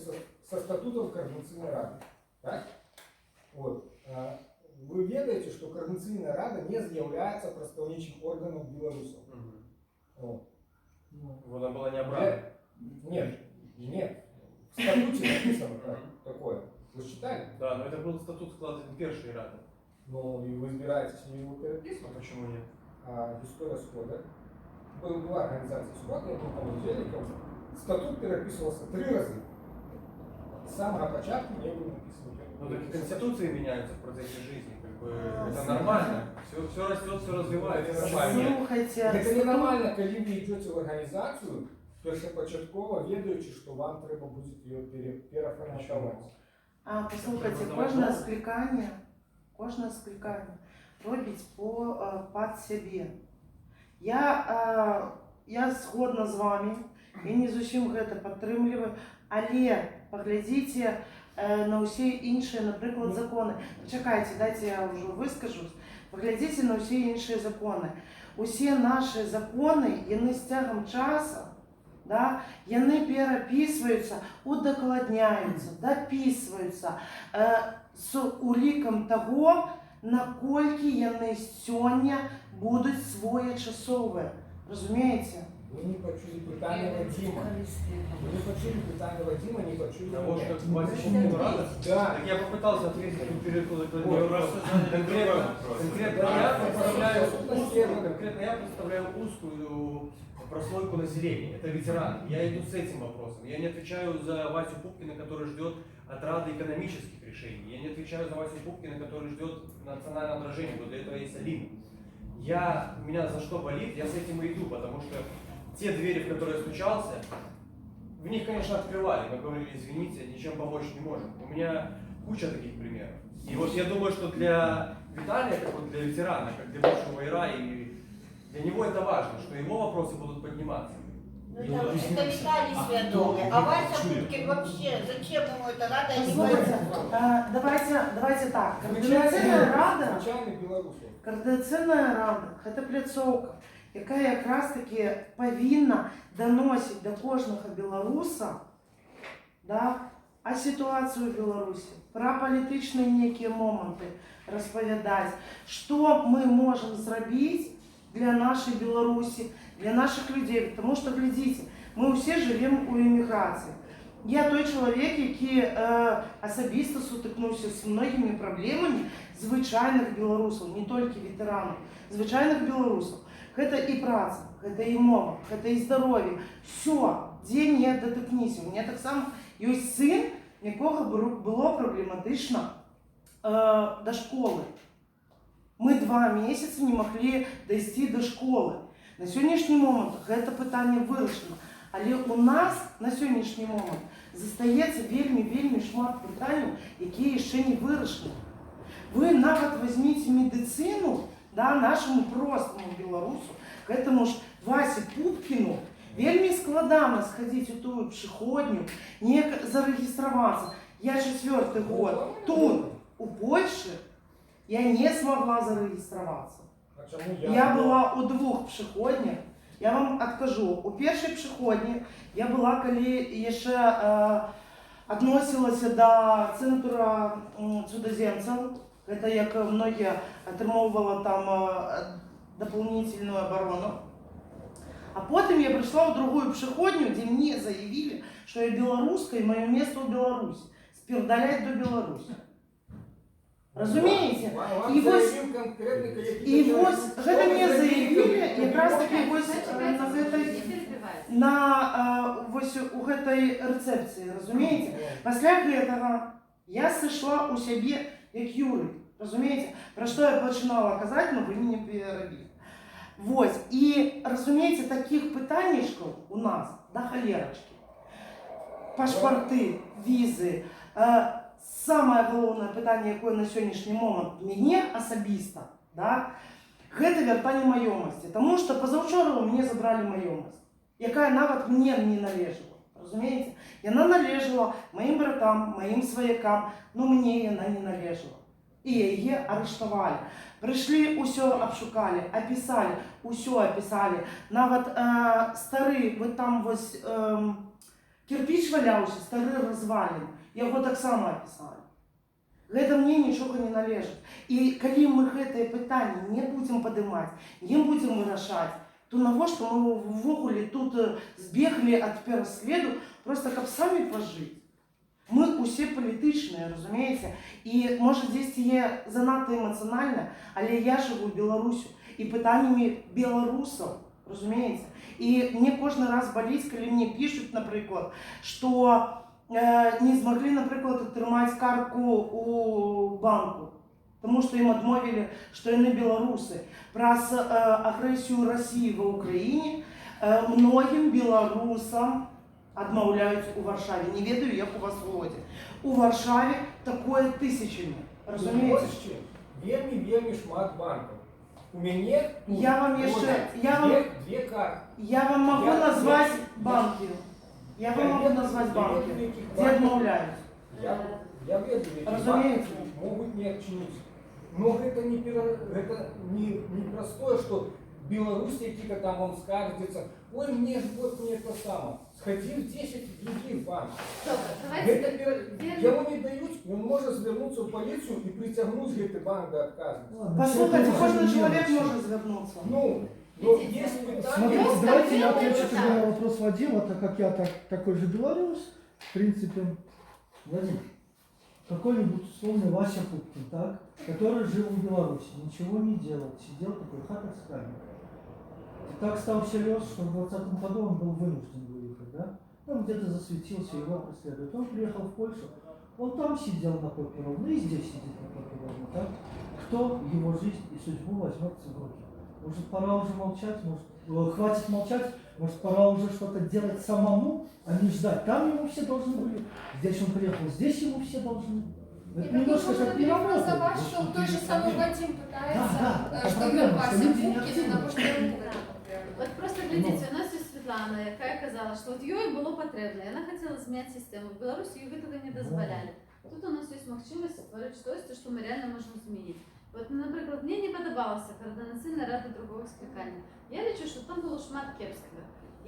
со статутом Координационной рады, так? Вот. Вы ведаете, что Координационная рада не является представничим органом белорусов. Вот. Вона була не обрана. Нет. В статуте написано такое. Вы читали? Да, но это был статут складывания первой рады. Ну, и вы избираетесь не его переписывать. А почему нет? История схода. Была организация схода, я был там отдельником. Статут переписывался 3 раза. С самого початку не было написано. Ну так и конституции меняются в процессе жизни, как бы это нормально. Все растет, все развивается. Слухайте, Это ненормально, коли ви йдете в організацію, першопочатково ведаючи, що вам треба буде її переформатувати. Послухайте, кожне скликання робить під себе. Я згодна з вами, я не зовсім це підтримую, але поглядіть на усі інші, наприклад, закони. Почекайте, дайте я вже вискажусь. Поглядіть на усі інші закони. Усі наші закони, вони з тягом часу, да, вони переписуються, удокладняються, дописуються з уліком того, наскільки вони сьогодні будуть своєчасові. Розумієте? Ви не почули питання Вадима. Вы не почули питання Вадима, не почули Того, меня. что Вася Пупкин рада? Да. Так я попытался ответить на перекладывание Ой, вопроса. Конкретно я представляю узкую прослойку населения. Это ветераны. Я иду с этим вопросом. Я не отвечаю за Васю Пупкина, который ждет от Рады экономических решений. Я не отвечаю за Васю Пупкина, который ждет национального отражения. Вот для этого есть Алина. Меня за что болит, я с этим и иду, потому что те двери, в которые я стучался, в них, конечно, открывали. Мы говорили, извините, ничем помочь не можем. У меня куча таких примеров. И вот я думаю, что для Виталия, как вот для ветерана, как для бывшего ИРА, и для него это важно, что его вопросы будут подниматься. Ну, это Виталий сведомый. А Вася Пупкин вообще, зачем ему эта рада? Я не Послухайте, понимаю. давайте так. Координаційна рада – це пляцовка, яка якраз таки повинна доносити до кожного білоруса, да, о ситуації в Білорусі, про політичні які моменти розповідати, що ми можемо зробити для нашої Білорусі, для наших людей. Тому що, глядите, ми всі живемо у еміграції. Я той чоловік, який особисто сутикнувся з многими проблемами звичайних білорусів, не тільки ветеранів, звичайних білорусів. Це і праця, це і мова, це і здоров'я. Все, де не дотикнися. У мене так само є син, якого було проблематично до школи. Ми 2 місяці не могли дійти до школи. На сьогоднішній момент це питання вирішено. Але у нас на сьогоднішній момент застається вельми шмат питань, які ще не вирішені. Ви навіть візьміть медицину, да, нашому простому білорусу, к этому ж Васі Пупкіну, вельми складно сходити у ту пішохідню, не зареєструватися. Я 4-й год тут, у Польщі, я не змогла зареєструватися. Я була у 2 пішохіднях. Я вам откажу. У першій пішохідні я була, коли ще відносилася до центру чудоземців. Це як многі отримували там дополнительную оборону. А потом я пришла в другую приходню, где мне заявили, что я белоруска и мое место в Беларуси. Спердалять до Беларуси. Разумеете? Вам І ось, заявив конкретний колектив. і ось гэта мне заявили, якраз таки ось на гэтай, вось у гэтай рэцэпцыі, разумееце? Пасля гэтага я сышла у сябе як Юрый, разумееце? Пра што я пачынала казаць, но вы мяне перарабілі. Вось, і, разумееце, такіх пытанняшкаў у нас да халерачкі. Пашпарты, візы. Самае галоўнае пытанне, якое на сённяшні момант мяне асабіста, да, гэта вяртанне маёмасці. Таму што пазаўчора у мяне забралі маёмасць, якая нават мне не належала. Разумееце? Яна належала маім братам, маім сваякам, но мне яна не належала. І яе арыштавалі. Прыйшлі, ўсё абшукалі, апісалі, ўсё апісалі. Нават стары, вот там вось кірпіч валяўся, стары развалін. Яго таксама апісалі. Гэта мне нічога не належыць. І калі мы гэтыя пытанні не будзем падымаць, не будзем вырашаць, то навошта мы ўвогуле тут збеглі ад пераследу, проста каб самі пажыць. Мы усе палітычныя, разумееце? І, можа, дзесьці я занадта эмацыянальна, але я жыву Беларусю і пытаннямі беларусаў, разумееце? І мне кожны раз баліць, калі мне пішуць, напрыклад, што не змаглі, напрыклад, атрымаць картку у банку, тому што ім адмовілі, што яны беларусы. Праз агрэсію Расіі ва Ўкраіне многім беларусам адмаўляюць у Варшаве. Не ведаю, як у вас в Лодзе. У Варшаве такое тысячамі. Разумееце? Вельмі шмат банкаў. У мяне я вам яшчэ, две карты. Я вам могу назваць банкі. Я вам могу назвать банки, где отмовляют. Я ведаю, разумеется, могут не отчинить. Но это не простое, что Беларусь какие-то там вам скажется, ой, мне же вот не это самое. Сходи в 10 других банков. Его не дают, он может звернуться в полицию и притягнуть этот банк до отказа. Послушайте, каждый человек может звернуться. Но есть питание... Смотрите, давайте я отвечу тогда на вопрос Вадима, так как я такой же белорус, в принципе. Вадим, какой-нибудь условный Вася Пупкин, так, который жил в Беларуси, ничего не делал, сидел такой, хата с камерой. Так стал всерьез, что в 2020 году он был вынужден выехать, да? Он где-то засветился, его преследуют. Он приехал в Польшу, он там сидел на попе ровно, и здесь сидит на попе ровно, так? Кто его жизнь и судьбу возьмется в руки? Может, пора уже молчать, может, хватит молчать, может, пора уже что-то делать самому, а не ждать. Там ему все должны были, здесь он приехал, здесь ему все должны. Это немножко как не работает. Что тот же самый Вадим пытается, да, что Вася Пупкин, на что Вот просто глядите, у нас есть Світлана, яка казала, що от їй було потрібно, і вона хотіла змінити систему. В Білорусі їй того не дозволяли. Тут у нас є можливість створити щось, що ми реально можемо змінити. От, наприклад, мені не подобалася Координаційна рада другого скликання. Я лічу, що там було шмат кепського.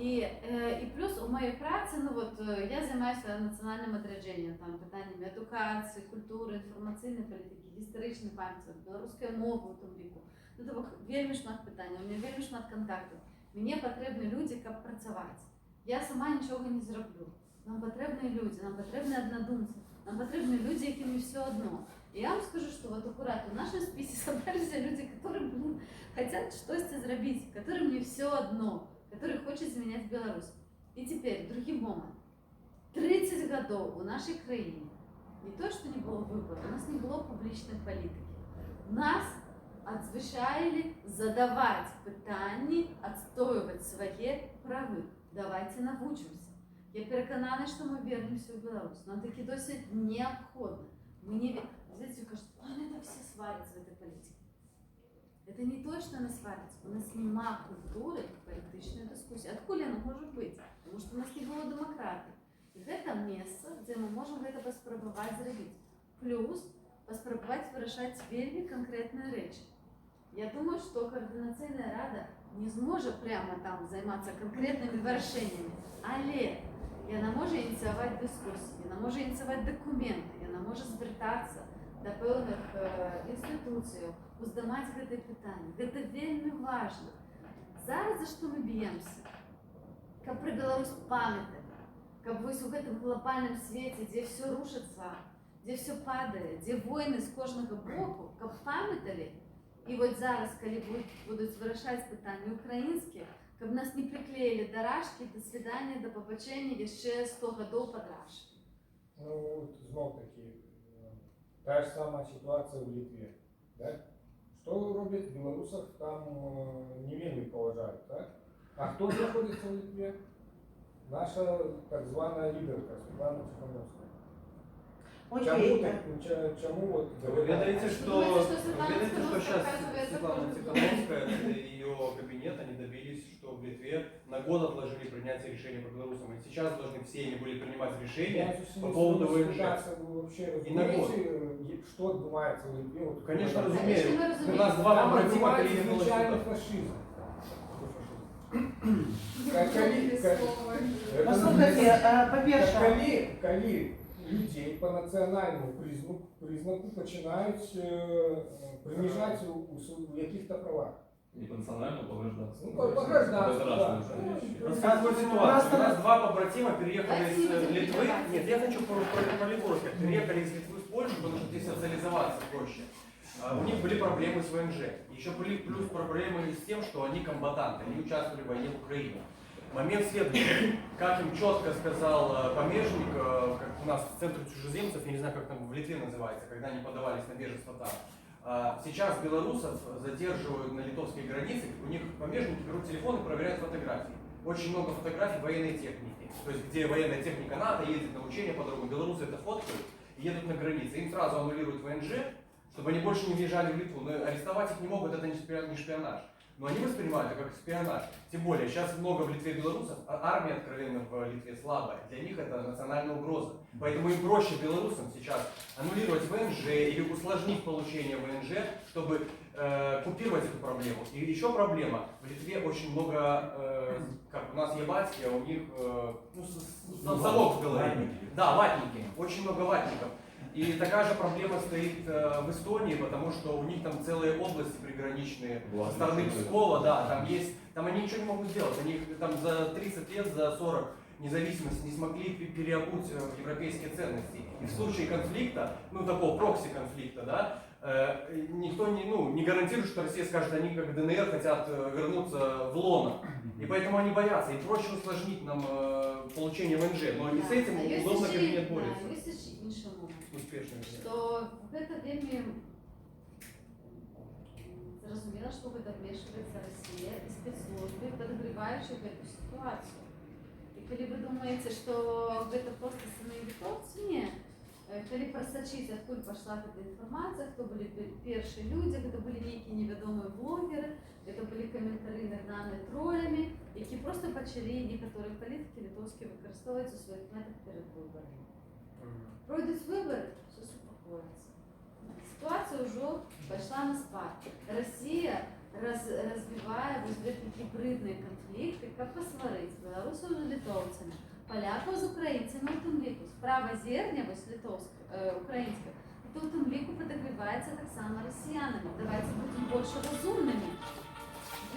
І плюс у моїй праці, ну от, я займаюся національним відрядженням, там, питаннями едукації, культури, інформаційної політики, історичної пам'яті, білоруської мови у тому віку. Ну, тобто, вельми шмат питань, у мене вельми шмат контактів. Мені потрібні люди, як працювати. Я сама нічого не зроблю. Нам потрібні люди, нам потрібні однодумці, нам потрібні люди, яким все одно. И я вам скажу, что вот аккуратно в нашем списке собрались люди, которые хотят что-то сделать, которым не все одно, которые хотят изменять Беларусь. И теперь, другим момент. 30 годов у нашей краине не то, что не было выбора, у нас не было публичной политики. Нас отзвичайили задавать питання, отстоювати свої прави. Давайте навчимося. Я переконана, що ми вернемося в Білорусь. Нам таки досить необхідно. Мы не... Знаете, кажется, это все сварятся в этой политике. Это не то, что она сварится. У нас нема культуры политичной дискуссии. Откуда она может быть? Потому что у нас не было демократии. И это место, где мы можем это поспробовать сделать. Плюс поспробовать вирішати вельми конкретные речи. Я думаю, что Координаційна рада не зможе прямо там займатися конкретними вирішеннями, але вона може ініціювати дискусії, вона може ініціювати документи, вона може звертатися до певних інституцій, уздавати ці питання. Це вельми важливо. Зараз за що ми б'ємося? каб пра Беларусь памяталі, каб вось у гэтым глобальным свеце, дзе все рушыцца, дзе все падае, дзе войны з кожнага боку, каб памяталі. І вот зараз, калі будуць вырашаць пытанні украінскія, каб нас не приклеілі да рашкі, да свідання, да пабачэння яшчэ 100 гадоў пад рашкі. Ну, вот знов таки, та же самая ситуация в Литве, да? Что робят белорусов там не вельми поважают, так? А кто находится в Литве? Наша так званая лидерка Светлана Тихановская. Чему вот... Вы ведаете, что сейчас показывает Светлана такой Тихановская, это ее кабинет, они добились, что в Литве на год отложили принятие решения по белорусам. И сейчас должны все они были принимать решения по поводу ВНЖ. И на год. Что отбывается в Литве? Вот, Конечно, Конечно, разумею. мы разумеем. У нас два там побратима отбывается приехало изначально сюда. фашизм. Послухайте, по-перше, Коли людей по національному признаку починають принижати у яких-то правах. Не по национальному, по гражданству. Ну, по гражданству, Это да. Какой ситуация? У нас два побратима переехали Давайте из не будем Литвы. перебивать. Нет, я хочу про Литву сказать. Переехали из Литвы в Польшу, потому что здесь социализоваться проще. У них были проблемы с ВНЖ. Еще были плюс проблемы с тем, что они комбатанты, они участвовали в войне в Украине. Момент следующий. Как им четко сказал помежник, как у нас в Центре чужеземцев, я не знаю, как там в Литве называется, когда они подавались на беженство там. Сейчас белорусов задерживают на литовской границе, у них помежники берут телефон и проверяют фотографии. Очень много фотографий военной техники. То есть, где военная техника НАТО ездит на учения по дорогам. Белорусы это фоткают и едут на границе. Им сразу аннулируют ВНЖ, чтобы они больше не въезжали в Литву. Но арестовать их не могут, это не шпионаж. Но они воспринимают это как шпионаж. Тем более, сейчас много в Литве белорусов, а армия откровенно в Литве слабая. Для них это национальная угроза. Поэтому им проще белорусам сейчас аннулировать ВНЖ или усложнить получение ВНЖ, чтобы купировать эту проблему. И еще проблема. В Литве очень много, как у нас ебатьки, а у них совок в голове. Да, ватники. Очень много ватников. И такая же проблема стоит в Эстонии, потому что у них там целые области приграничные со стороны Пскова, да, там они ничего не могут сделать, они там за 30 лет, за 40 независимости не смогли переобуть в европейские ценности. И в случае конфликта, такого прокси-конфликта, да, никто не гарантирует, что Россия скажет, они как ДНР хотят вернуться в лоно. И поэтому они боятся, и проще усложнить нам получение ВНЖ, но и с этим удобно кабинет борется. Успешно. Что в это время зразумела, что гэта вмешивается Россия и спецслужбы, подогревающие эту ситуацию. И коли вы думаете, что это просто самые литовцы, нет. Коли просочить, откуда пошла эта информация, кто были первые люди, это были некие неведомые блогеры, это были комментарии нагнаны троллями, які просто почали некоторые политики литовские використовувати у своїх метах перед виборами. Пройдут выборы, все успокоится. Ситуация уже пошла на спад. Россия, развивая такие гибридные конфликты, как посварить белорусов с литовцами, поляков с украинцами, в том лику, справа зерня, украинская, то в том лику подогревается так само россиянами. Давайте будем больше разумными.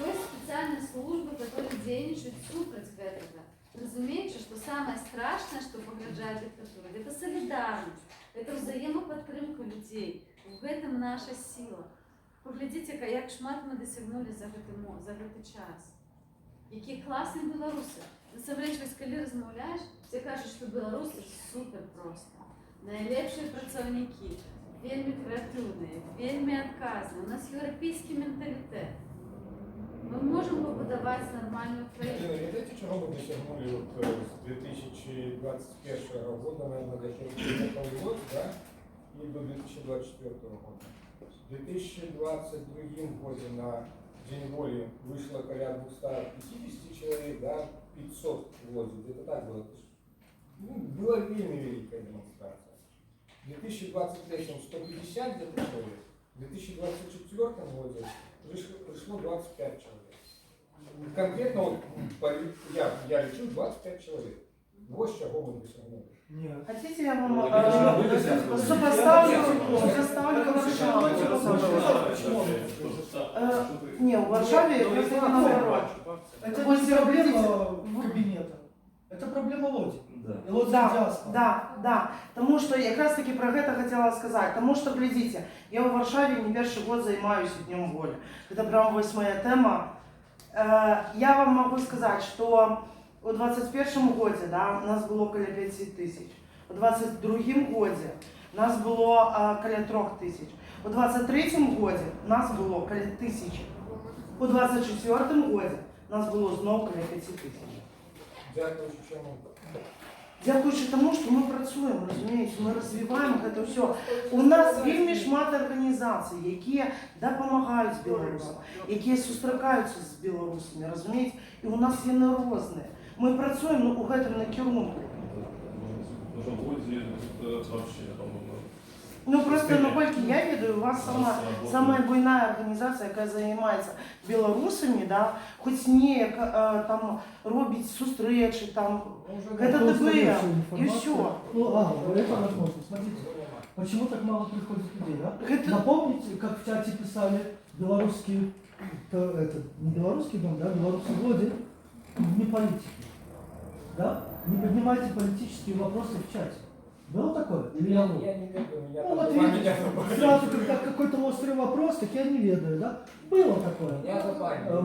Есть специальные службы, которые денежат супротив этого. Разумеется, что самое страшное, что погрожает диктатуре, это солидарность, это взаимоподтримка людей. В этом наша сила. Поглядите, як шмат мы досягнули за гэты час. Які классные белорусы. Насамрэч, коли размаўляешь, все кажут, что белорусы супер просто. Найлепшие працаўнікі, вельми креативные, вельми отказные. У нас европейский менталитет. Мы можем побудовать нормальную Украину. Знаете, чего мы досягнули с 2021 года, наверное, до год, да, и до 2024 года. В 2022 году на День воли вышло около 250 человек, да, 500 возят. Это так было. Была вельми великая демонстрация. В 2023 150 где-то человек. В 2024 году пришло 25 человек. Конкретно я лечу 25 человек. Ось чого ми досягнули. Нет. Хотите, я вам Подождите, сопоставлю Я Варшаву? Почему? Не, у Варшаве как раз наоборот. Это Вот не проблема кабинета. Это проблема Лоді. Да. І Лоді Да, діаспора. да. Тому що якраз таки про это хотела сказать. Тому що, глядите, я у Варшаві не перший год займаюсь Днем воли. Это прям восьмая тема. Я вам могу сказать, что у 21 году, да, у нас было около 5 тысяч. У 22 году нас было около 3 тысяч. У 23 году нас было около 1000. У 24 году нас было знову около 5 тисяч. Дякуючи чому? Дякуючи тому, що ми працюємо, розумієте, ми розвиваємо це все. У нас вельми шмат організацій, які допомагають білорусам, які зустрічаються з білорусами, розумієте, і у нас є різні. Ми працюємо у цьому накерунку. Нужно будет вообще, по-моему. Ну просто, наскільки я ведаю, у вас сама буйна організація, яка займається білорусами, да, хоч не там робить зустрічі, там, это ТБ, и все. Ну, это возможно. Смотрите, почему так мало приходит людей, да? Напомните, как в чате писали белорусские, не белорусский дом, да, белорусский Влади, не политики, да? Не поднимайте политические вопросы в чате. Было такое? Или я вру? Я не ведаю, я Ну вот видите, сразу когда какой-то острый вопрос, так я не ведаю, да? Было такое. Я запомнил.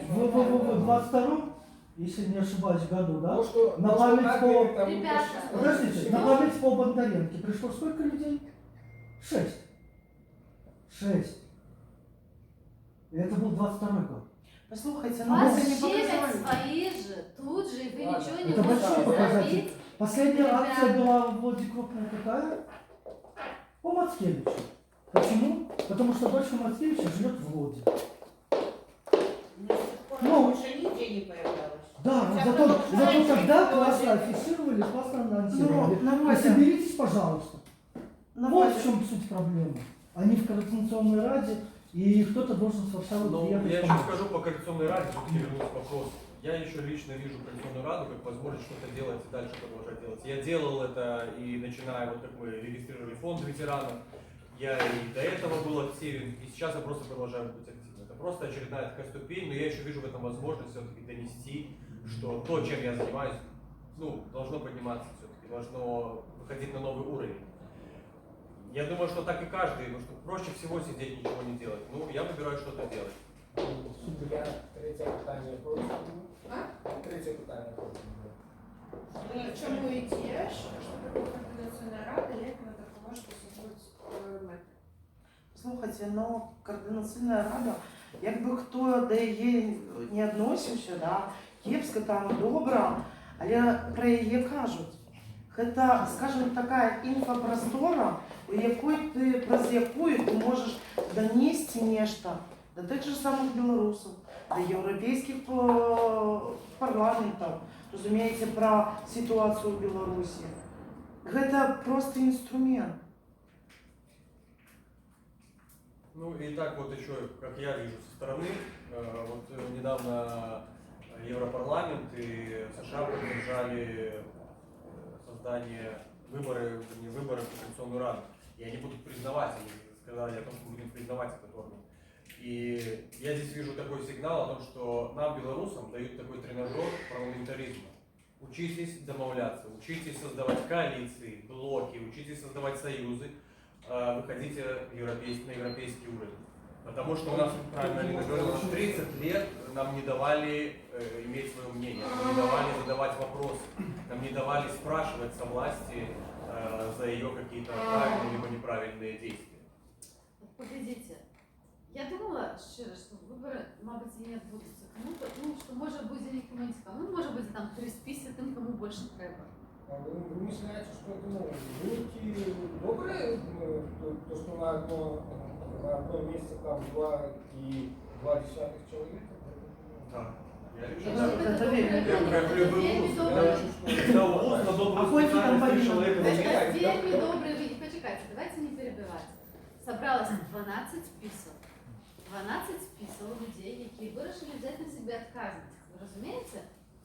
В 22-м, если не ошибаюсь, году, да? Ну что, На ну, память что, по... там, Ребята, Подождите, на память по Бондаренке пришло сколько людей? 6. И это был 22-й год. Послухайте, У ну вас вы не щепят показали. свои же, тут же, и вы Ладно. ничего не Это большой можете показатель. забить. Последняя Ребята. акция была в Влади крупная какая? По Мацкевичу. Почему? Потому что дочка Мацкевича живет в Влади. Ну, больше нигде не появлялась. Да, Хотя зато продолжайте тогда говорить. классно афишировали, классно анонсировали. Ну, Наводя. Соберитесь, пожалуйста. Вот Наводя. в чем суть проблемы. Они в Координационной Раде, и кто-то должен с Варшавы Ну, приехать я еще помочь. скажу по Координационной Раде, все-таки вернусь к вопросу. Я еще лично вижу Координационную Раду как возможность что-то делать и дальше продолжать делать. Я делал это и начиная, вот как мы регистрировали фонд ветеранов, я и до этого был активен, и сейчас я просто продолжаю быть активным. Это просто очередная такая ступень, но я еще вижу в этом возможность все-таки донести, что то, чем я занимаюсь, ну, должно подниматься все-таки, должно выходить на новый уровень. Я думаю, что так и каждый, ну, что проще всего сидеть ничего не делать. Ну, я выбираю что-то делать. Я третє питання просто. А? Третє питання просто. Чому ідея, що таке координаційна рада, як вона допоможе досягнути мети? Слухайте, ну координаційна рада, якби хто до її не відносився, да, кепсько там добре, але про її кажуть. Це, скажімо, така інфопростора, праз яку ти можеш донести нечто до тих же самих білорусів, до європейських парламентів, розумієте, про ситуацію в Білорусі. Це просто інструмент. Ну и так вот еще, как я вижу со стороны, вот недавно Европарламент и США поддержали создание выборов в Координационную Раду. И они будут признавать, они сказали о том, что будем признавать этот орган. И я здесь вижу такой сигнал о том, что нам, белорусам, дают такой тренажер парламентаризма. Учитесь домовляться, учитесь создавать коалиции, блоки, учитесь создавать союзы, выходите на европейский уровень. Потому что у нас, правильно Алина говорила, 30 лет нам не давали иметь свое мнение, нам не давали задавать вопросы, нам не давали спрашивать со власти за ее какие-то правильные либо неправильные действия. Погодите. Я думала, щиро, що вибори, мабуть, і не відбудуться. Кому-то, ну, що може бути нікому не цікаво. Ну, може бути там 3 списи тим, кому більше треба. Вы мечтаете, что это, ну, великие, добрые, то, что на одном месте там 2,2 человека? Да. Я Это вельми добрый вид. Почекайте, давайте не перебивать. Собралось 12 список. 12 список людей, які вирішили взяти на себе відказність. Ви розумієте?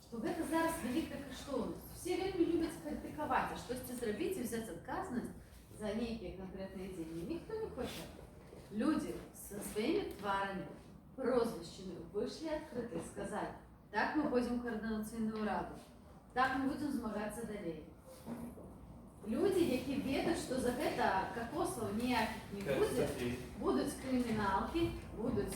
што гэта зараз вялікая каштоўнасць. Усе вельмі любяць крытыкаваць, а штосьці зрабіць і взяць адказнасць за нейкія канкрэтныя дзеянні. Ніхто не хоча. Людзі са сваімі тварамі, прозвішчамі выйшлі адкрыта і сказалі: так мы пойдзем у каардынацыйную раду, так мы будзем змагацца далей. Людзі, які ведаюць, што за гэта кокосаў ніякіх не будзе, будуць крыміналкі, будуць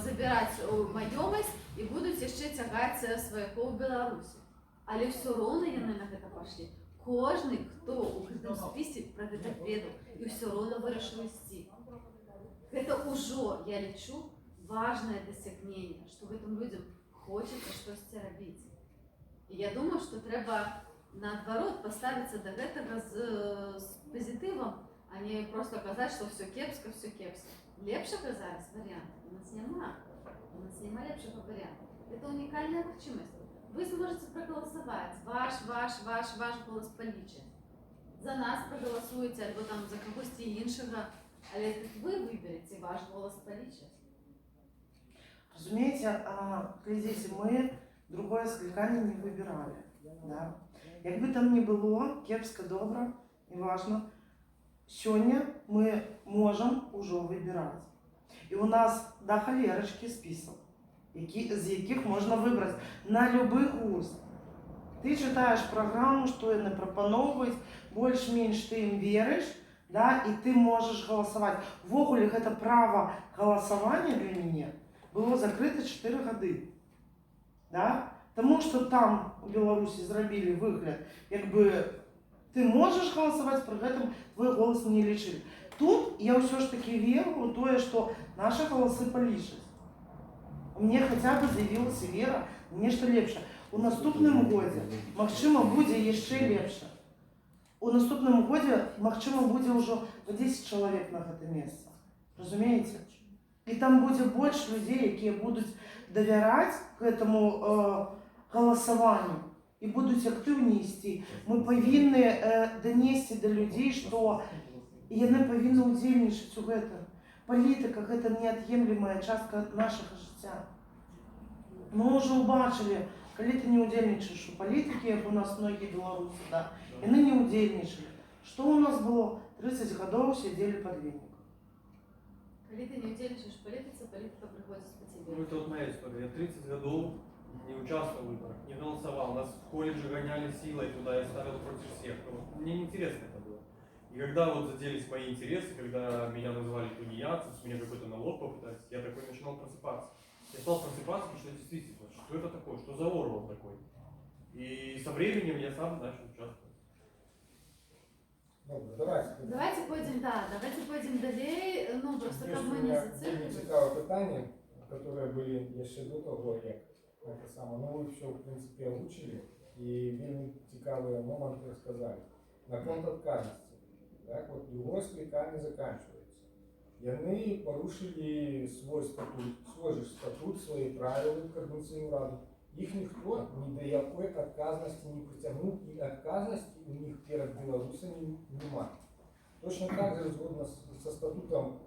забіраць маёмасць і будуць яшчэ цягаць сваякоў у Беларусі. Але ўсё роўна яны на гэта пайшлі. Кожны, хто ў гэтым спісе пра гэта ведаў, і ўсё роўна вырашыў ісці. Гэта ўжо, я лічу, важнае дасягненне, што гэтым людзям хочацца штосьці рабіць. І я думаю, што трэба наадварот паставіцца да гэтага з пазітывам, а не проста казаць, што ўсё кепска, все кепска. Лепшага зараз варыянта у нас няма. У нас няма лепшага варыянта. Это унікальная магчымасць. Вы зможаце прагаласаваць, ваш голас палічаць. За нас прагаласуеце альбо там за кагосьці іншага, але вы выберете, ваш голос палічаць. Разумеете, глядите, мы другое скликание не выбирали. Да? Як бы там ни было, кепска, добра, неважно, сегодня мы можем уже выбирать. И у нас до холерочки список, з яких можно выбрать на любой густ. Ты читаешь программу, что они пропановывают, больше-меньше ты им веришь, да, и ты можешь голосовать. Ввогуле, это право голосования для меня было закрыто 4 годы. Да? Тому что там у Беларусі зрабілі выгляд, як бы ты можешь голосовать, при этом твой голос не лічылі. Тут я все ж таки веру в то, что наши голосы полічаць. Мне хотя бы заявилась вера, нешта лепше. У наступным годзе, магчыма, будзе яшчэ лепше. У наступным годзе, магчыма, будзе ўжо 10 чалавек на гэта месца. Разумееце? І там будзе больш людзей, якія будуць давяраць гэтаму голосованию и будут активнее ісці. Мы повинны донести до людей, что яны повинны удзельнічаць у гэтым. Політика – это неотъемлемая частка нашего жыцця. Мы уже убачили, калі ты не удзельнічаеш у палітыкі, як у нас многие белорусы, да, яны не удзельнічалі. Что у нас было? 30 годов сидели под веником. Калі ты не удзельнічаеш у палітыцы, палітыка прыходзіць по тебе. Ну это вот моя история. Я 30 годов не участвовал в выборах, не голосовал. Нас в колледже гоняли силой туда, я ставил против всех. Вот, мне неинтересно это было. И когда вот заделись мои интересы, когда меня называли тунеядцем, с меня какой-то налог попытались, я такой начинал просыпаться. Я стал просыпаться, потому что действительно, что это такое, что за Орвал такой. И со временем я сам начал участвовать. Давайте пойдем далее, ну просто как мы не зацикливаем. Цікаве питання, которые были ще до того, як це саме, ну ви все в принципі озвучили, і він цікавий момент розказали. На конт отказности. Так, вот другое скликание заканчивается. И они порушили свой статут, свои правила в Координаційну раду. Их никто ни до якой отказности не притягнул, и отказности у них перед белорусами нема. Точно так же, згодно со статутом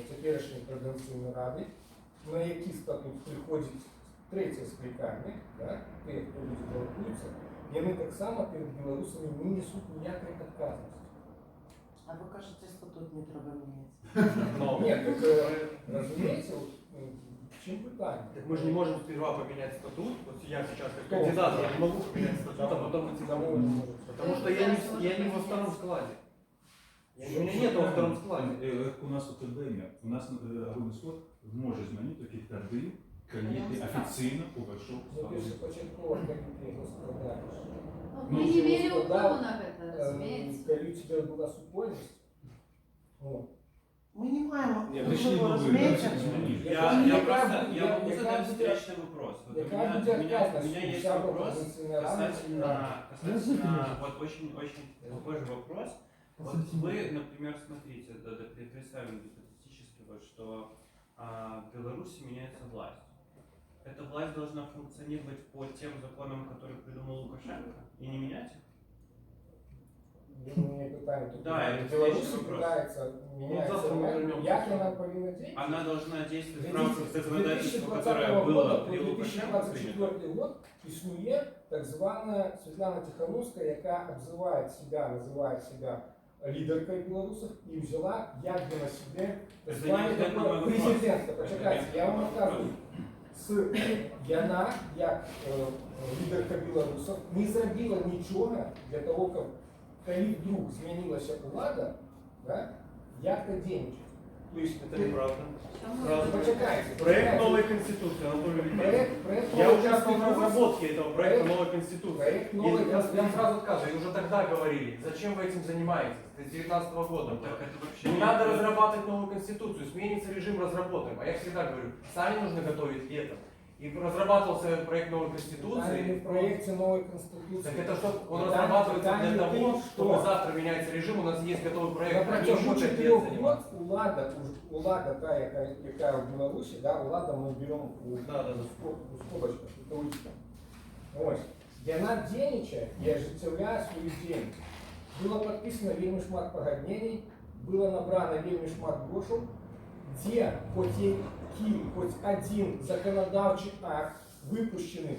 теперешньої Координаційної ради, на який статут приходить третє скликання, да, ті, хто люди балотуються, і вони так само перед білорусами не несуть ніякої відказності. А вы кажете, статут не треба менять? Нет, так разумеется, в чем питание? Так мы же не можем сперва поменять статут. Вот я сейчас как кандидат, я не могу поменять статут, а потом идти домой. Потому что я не во втором складе. У меня нет во втором складе. У нас у ТБ нет. У нас Агульний склад може змінити тільки тоді, коли ти офіційно увійшов в Ну, статус. першопочатково, коли ти його складаєш. Мы не имели управу на это, разумеется. Коли у тебя была супольность, вот. Мы не маем. Нет, пришли новые, разумеете? Я могу задать встречный вопрос. Вот у меня есть вопрос касательно вот очень похожий вопрос. Вот вы, например, смотрите, представим гипотетически, вот, что в Беларуси меняется власть. Эта власть должна функционировать по тем законам, которые придумал Лукашенко, и не менять их? Мне питання тут. Да, это Беларусь следующий вопрос. пытается менять завтра мы вернемся. Як она повинна действовать? Она должна действовать в С рамках законодательства, 2020 которое года было по при Лукашенко принято. 2024 год існує так звана Світлана Тихановська, яка називає себе лідеркою білорусів і взяла якби на себе Это звання не ответ на мой такого вопрос. президента. Почекайте, Это я вам не ответ на мой розказую. Яна, як лідерка білорусів, не зробила нічого для того, коли вдруг змінилася влада, да, як-то денежить. То есть Это неправда. Почекайте. Проект новой Конституции, Анатолий Викторович. Проект Я новой участвовал в Конституции. разработке этого проекта новой Конституции. Проект И новой я Конституции. сразу отказываю, уже тогда говорили, зачем вы этим занимаетесь, с 2019 года. Так это вообще Не надо разрабатывать новую Конституцию, сменится режим, разработаем. А я всегда говорю, сами нужно готовить это. И разрабатывался проект новой Они Конституции. в проекте новой Конституции. Так это что, он Там- разрабатывается там для не того, ты, чтобы что? завтра меняется режим, у нас есть готовый На проект. Они протягом еще 5 лет 4 років занимаются. влада та, яка в Білорусі, да, влада ми беремо у скобочках, у кавичках. Ось. Яна дзейнічае і ажыццяўляе свою дзейнасць. Было подписано вельмі шмат пагадненняў, было набрано вельмі шмат грошаў, дзе хоць один законодаўчы акт выпущены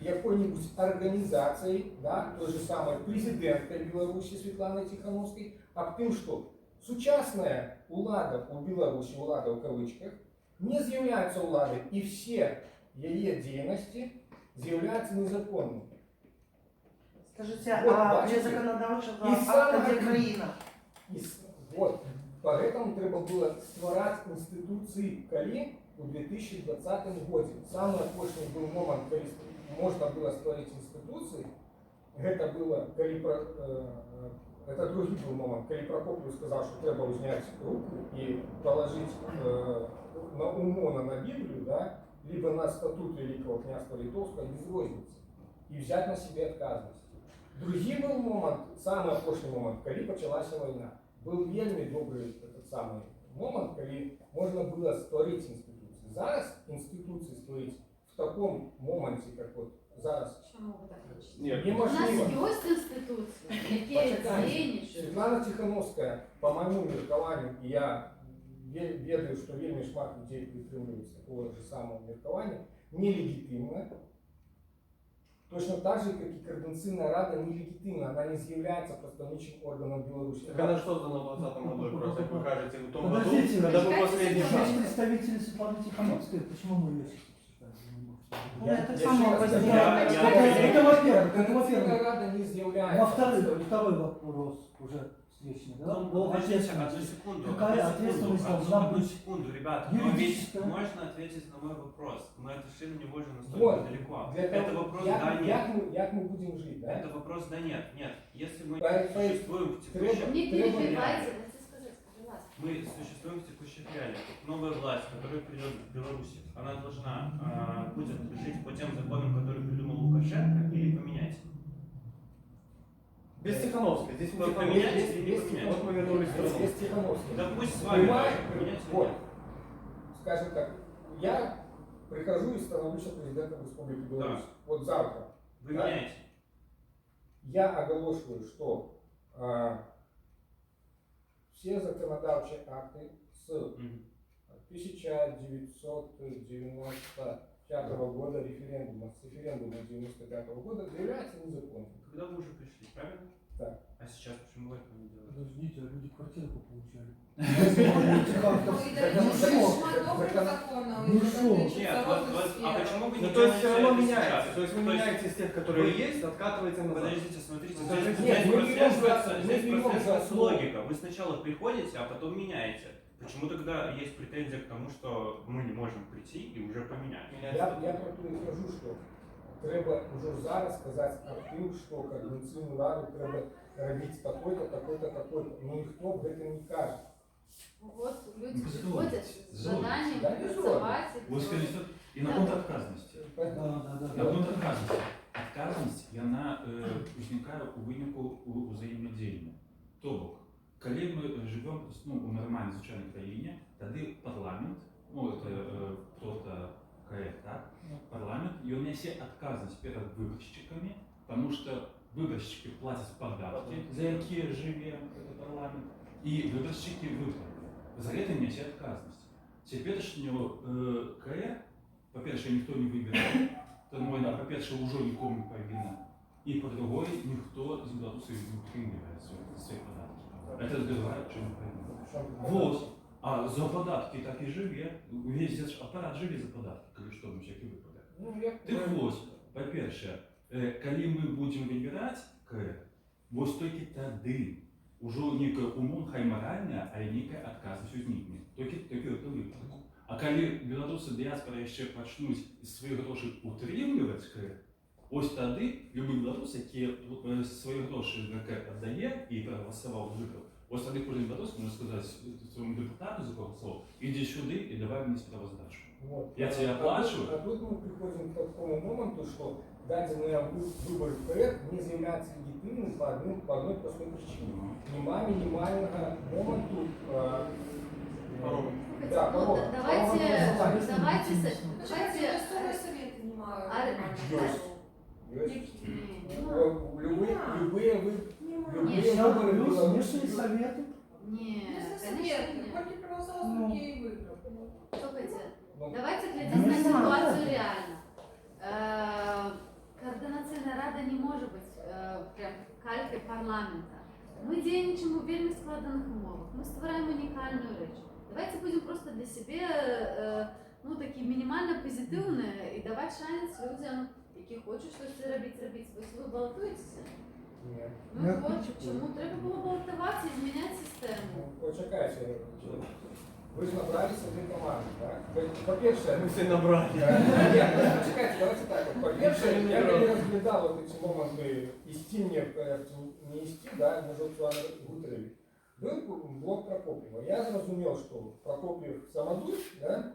какой-нибудь организацией, да, той же самой президенткой Беларуси Светланой Тихановской, об тым, что сучасная улада у Беларуси, улада в кавычках, не з'является уладой, и все ее деятельности з'являются незаконными. Скажите, Вот, а бачите? для законодавчого І акта саме- де країна? Вот, поэтому треба было створать институции коли у 2020 году. Самый опошний был момент, когда можно было створить институции. Это было, это другий был момент, когда Прокопьев сказал, что треба снять руку и положить на УМОНа на Библию, да, либо на статут Великого князства Литовского без розницы и взять на себе отказность. Другий был момент, самый опошний момент, когда началась война. Был вельми добрый этот самый момент, когда можно было створить институции. Зараз институции створить в таком моменте, как вот зараз, Чому ви так хочете? Нет, У нас неможливо. є інституції, які Почекайте. діють. Светлана Тихановская, по моему меркованию, и я ведаю, что вельми шмат людей притримуються такого же самого меркования, нелегитимна. Точно так же, как и Координационная Рада нелегитимна, она не является представительным органом Беларуси. Так она что за на 20-м году, просто как вы кажете, в том году, Подождите, когда был последний есть шанс. представители Светланы Тихановской, почему мы ее сейчас обсуждаем? Ну, это я само еще раз возникает. говорю, Это во-первых, это Координационная во-первых. Рада не является. Во-вторых, второй вопрос уже встречный, да? Ну, О подождите, ответственности. одну секунду. Какая одну ответственность секунду, должна одну быть? секунду, ребята. Но ведь Юридическая. можно ответить на мой вопрос. Мы отошли на него уже настолько Вот, далеко. для Это того, вопрос як, да нет. як мы будем жить, да? Это вопрос да нет. Нет. Если мы Поэтому существуем в текущем... Не перебивайте, дайте сказать, пожалуйста. Мы существуем в текущих реалиях. Новая власть, которая придет в Беларусь, она должна будет жить по тем законам, которые придумал Лукашенко, или поменять? Без Тихановской. Здесь мы Поменять Тихановской. или не поменять? Вот мы вернулись к тому. Без Тихановской. Да пусть с вами Понимаешь? будет, поменять или Вот, нет? скажем так, я прихожу и становлюсь президентом Республики Беларусь. Вот завтра. Вы Да. меняете. Я оголошиваю, что все законодавчие акты с 1995 года референдума, с референдума 1995 года являются незаконными. Когда вы уже пришли, правильно? Да. А сейчас почему вы этого не делаете? Подождите, а люди квартиру получали. Ну, Нет, а почему вы не Ну, то есть делаете все равно это меняется. сейчас? То есть вы меняете из тех, которые есть, откатываете назад. Подождите, смотрите, Ну, здесь нет, мы берем прослеживается за основу. логика. Вы сначала приходите, а потом меняете. Почему тогда есть претензия к тому, что мы не можем прийти и уже поменять? Я про то і кажу, що треба вже зараз сказати о тим, що Координаційну Раду треба робити такой-то, такой-то, такой-то. Ну ніхто об этом не каже. Вот люди Безусловно. приходят с заданием Да, безусловно. голосовать. Вот скажите, и на пункт отказности. Да, да, да. На пункт отказности. Отказність, яна возникає у виніку взаємодіяння. Тобто, коли ми живемо у нормальній, звичайній країні, тоді парламент, це кто-то проект, так? Парламент, і він несе відказність перед виборщиками, тому що выборщики платят податки, за якія жыве гэты парламент, і выборщики выборы. За гэта нясе адказнасць. Цяперашнюю КР, па-першае, ніхто не выбірае, тому па-першае, ўжо нікому не павінна. І па-другое, ніхто з беларусаў не прымірае свае падаткі. Это збірае, чым не павінна. Вот. А за падаткі так і жыве. Увесь апарат жыве за падаткі, калі што на всякі выпадак. Дык вось, па-першае, калі мы будзем выбіраць КР, вось толькі тады ўжо нейкая умоўна, хай маральная, але нейкая адказнасць узнікне. Толькі гэта выпадак. А калі беларусы дыяспора яшчэ пачнуць свае грошы утрымліваць КР, ось тады любы беларус, які свае грошы на КР аддае і прагаласаваў выбор, ось тады кожны беларус можа сказаць свайму дэпутату за прагаласаваў, ідзі сюды і давай мне справаздачу. Я тебе оплачиваю. А тут мы приходим к такому моменту, что даденный выбор в КР не является легитимным по одной простой причине. Нема минимального моменту порога. Да, порога. Давайте совет любые выборы в Беларуси. Советы. Нет, конечно. Только проголосовал, другие выиграл. Слухайте, давайте глядеть на ситуацию реально. Координаційна рада не може бути прям калькою парламента. Ми діємо у вельми складених умовах. Ми створюємо унікальну річ. Давайте будемо просто для себе ну, такі мінімально позитивні і давати шанс людям, які хочуть щось робити. Ви балотуєтеся? Ні. Ну от, чому треба було балотуватися і зміняти систему? Почекайте, вы же набрались одной команды, так? По-перше, Мы все набрали. Нет, почекайте, давайте так. По-перше, я не разглядал вот эти моменты исти, не исти, да, может, с вами Гутеревич. Был блок Прокопьева. Я зрозумел, что Прокопьев самодур, да,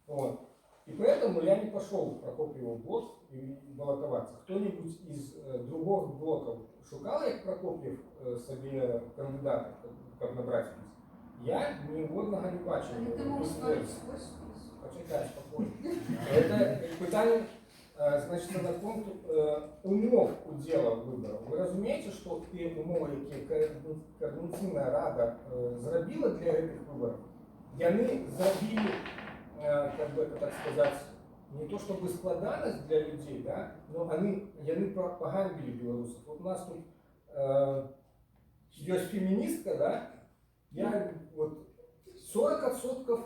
вот. И поэтому я не пошел в Прокопьева блок и баллотоваться. Кто-нибудь из других блоков шукал, як Прокопьев себе кандидата, как набрать? Я ніводного не бачив. Почекай, спокійно. Це питання, значить, на рахунок умов уділа виборів. Ви розумієте, що ті умови, які Координаційна рада зробила для цих виборів, вони зробили, как бы это так сказать, не то чтобы складанность для людей, да, но они погубили белорусов. Вот у нас тут есть феминистка, да, я вот 40%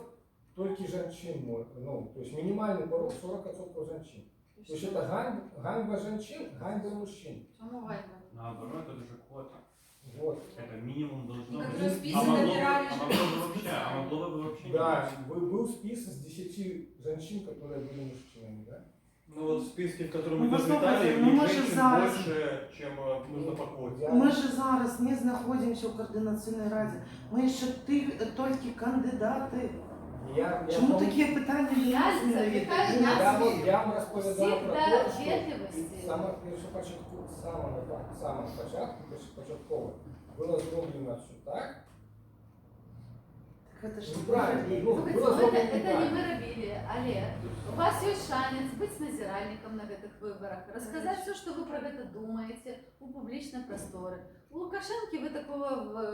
только женщин, ну, то есть минимальный порог 40% женщин. То есть это ганьба женщин, ганьба мужчин. Чому ганьба? Наоборот, это же квота. Вот. Это минимум должно Как быть. раз список набирали. А могло бы вообще не Да, быть. был список с 10 женщин, которые были мужчинами, да? Ну вот в списке, в котором мы Ну, даже летали, послухайте, в ну, них мы же женщин зараз- больше, чем нужно по квоте. Ми ж зараз не знаходимося у Координаційній раді. Ми ще тільки кандидати. Чому такі питання не Реально, Я вам розповідав про те, що вежливості. самого початку було зроблено все так. Это ж Неправильно. Слухайте, Было ну, зроблено это не неправильно. мы робили, Олег. У вас есть шанс быть назиральником на этих выборах, рассказать все, что вы про это думаете у публичной просторы. У Лукашенки вы такого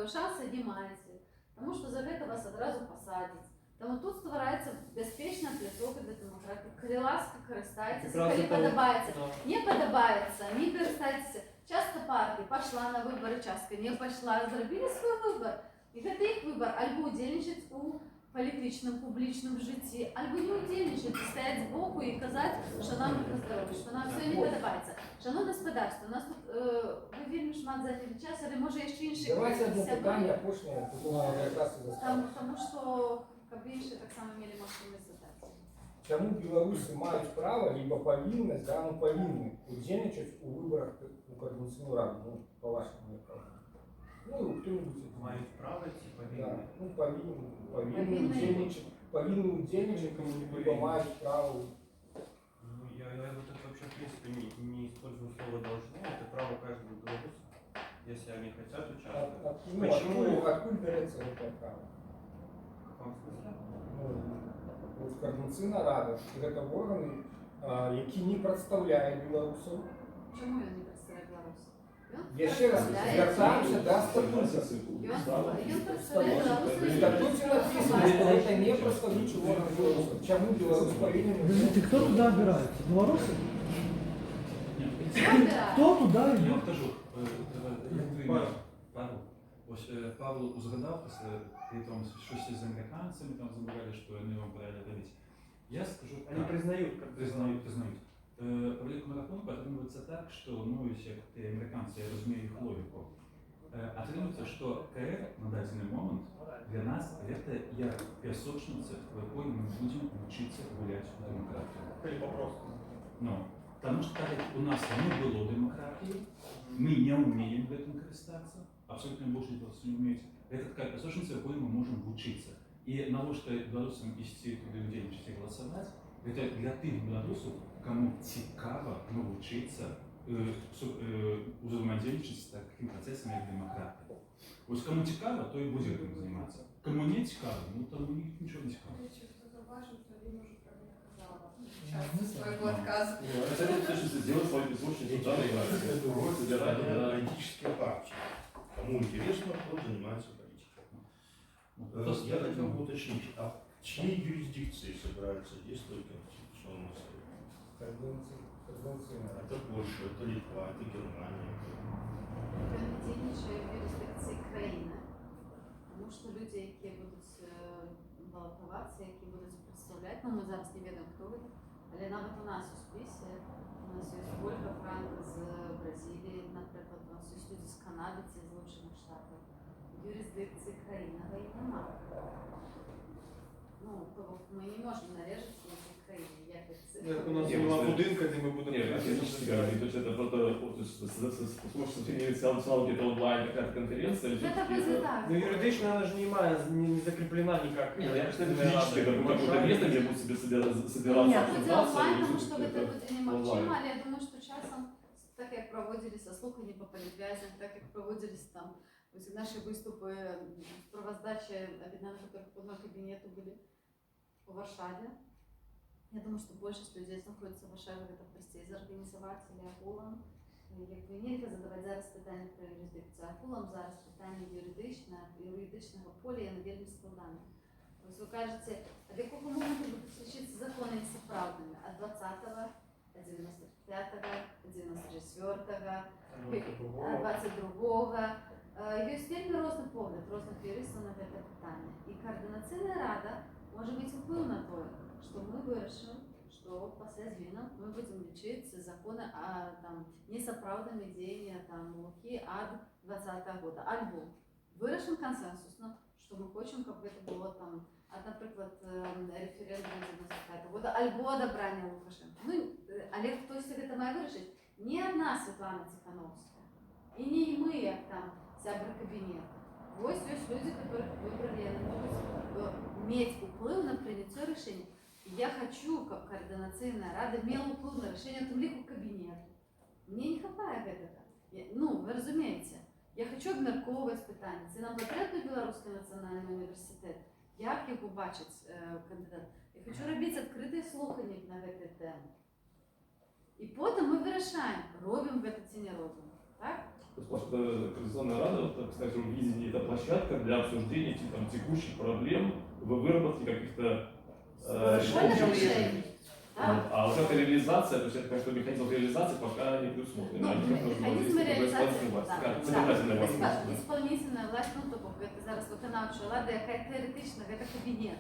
шанса не маете, потому что за это вас одразу посадять. Тому тут створається безпечна пляцовка для демократії. Коли ласка, користайтеся, коли подобається. Не подобається, не користайтеся. Часто партії пішла на вибори, часто не пішла, зробили свій вибір. І це їх вибір, або удільничати у політичному, публічному житті, або не удільничати, стояти збоку і казати, що нам не здоров'я, що нам все не подобається. Шановне господарство, у нас тут ви вельми шмат зайняли час, але може ще інші... Давайте одне питання, пошне, якраз і заставити. Тому що більше так само мали можливість задати. Чому білоруси мають право, либо повинність, да, ну повинні удільничати у виборах у Координаційну раду, ну, по вашому праву. Ну, кто-нибудь Мають право, типа, да, ну, повинні удільничати, либо мають право. Ну, я вот это вообще, в принципе, не использую слово «должны», это право каждого белоруса, если они хотят участвовать. Откуда берется это право? В каком смысле? Ну, от Координаційна рада, це органи, які не представляють білорусів. Чому я не представляю Білорусі? Я ще раз звертаемся до статута. В статуте написано, что это не представитель органов Беларуси. Чему Беларусь повинен? Подождите, кто туда обирается? Белорусы? Хто туди Я йде? вам кажу, Павел, ось Павло згадав, ти там щось з американцями там замовляли, що вони вам передадуть. Я скажу, Они признают, как признают. По великому рахунку отримується так, що, ну, як ті американці, я розумію їх логіку, отримується, що КР на даний момент для нас це як пісочниця, в якій ми будемо вчитися гуляти в демократію. Или попросту. Ну, потому что так как у нас не было демократии, мы не умеем в этом користаться, абсолютно больше просто не умеете. Это такая песочница, в которой мы можем учиться. И на то, что белорусам идти туда людей начать голосовать, это для тех белорусов, кому цікаво научиться взаимодействовать с таким процессом, как демократия. Вот кому цікаво, то и будет этим заниматься. Кому не цікаво, ну там ничего не цікаво. Своего отказа. Это сделать свою песочницу, да, Эту роль сыграли политические партии. Кому интересно, кто занимается политикой. Я хотел бы уточнить, а в чьей юрисдикции собирается действовать Конституционный совет? Это Польша, это Литва, это Германия. Комітетничає в юрисдикції країни, тому що люди, які будуть балотуватися, які будуть представляти, ну ми зараз не відомо, хто буде, але навіть у нас у списі, у нас є Ольга Франк з Бразилії, наприклад, у нас є люди з Канади, це з Сполучених Штатів. В юрисдикції країни їх немає. Ну, ми не можемо нарежати на цій країні, як це. У нас нема будинка, де ми будемо. Нет, физически говорить, то есть это просто, слушайте, где-то онлайн какая-то конференция. или Это что-то просто такое. так. Но юридично она же не закреплена никак. Нет, я представляю, физически это будет какое-то место, где будут себе собираться, Ні, це обсуждаться. онлайн, и тому всё що такое. це буде Онлайн. неможливо, але я думаю, що часом, так як проводилися слухання по політв'язням, так як проводились там ось наші виступи про роздачі об'єднаних одного кабінету були у Варшаві. Я думаю, що більшість людей знаходиться в Варшаві, це простіше зорганізувати, или агулам. Якби нельзя задавати зараз питання про юрисдикцію, агулам зараз питання юридичного поля є вельми складане. Ось ви кажете, а в якому моменту будуть случитися закони несоправдными? От 20-го, от 95-го, от 94-го, от 22-го. Есть вельми різний погляд, різних юристів на це питання. І Координаційна рада може мати вплив на то, що ми вирішимо, що після змін ми будемо лічити закони о там, несоправдними діяннями там, Луки от 20-го року. Або вирішимо консенсусно, що ми хочемо, щоб це було там, от, наприклад, референдум 95-го року, або одобрення Лукашенка. Ну, але хтось це має вирішити. Не одна Світлана Тихановська, і не ми, як там, сябры кабинета. Ось есть люди, которых выбрали, и они могут иметь вплив на принятие решений. И я хочу, как координаційна рада, имела вплив на решение тим ліку кабінету. Мені не хватає этого. Ну, ви розумієте, я хочу обмірковувати питання. Це нам потрібно Білоруський національний університет. Як його бачить кандидат? Я хочу робити відкриті слухання на цю тему. І потім ми вирішаємо, робимо це чи не робимо. Так? То есть, потому что Координационная рада, вот, кстати, в видении это площадка для обсуждения там, текущих проблем, выработки каких-то решений. А вот эта реализация, то есть это, конечно, механизм реализации пока не предусмотрен. Ну, механізм реалізації, Исполнительная власть. Исполнительная власть, ну, тобто, це зараз виконавча влада, яка теоретично, це кабінет.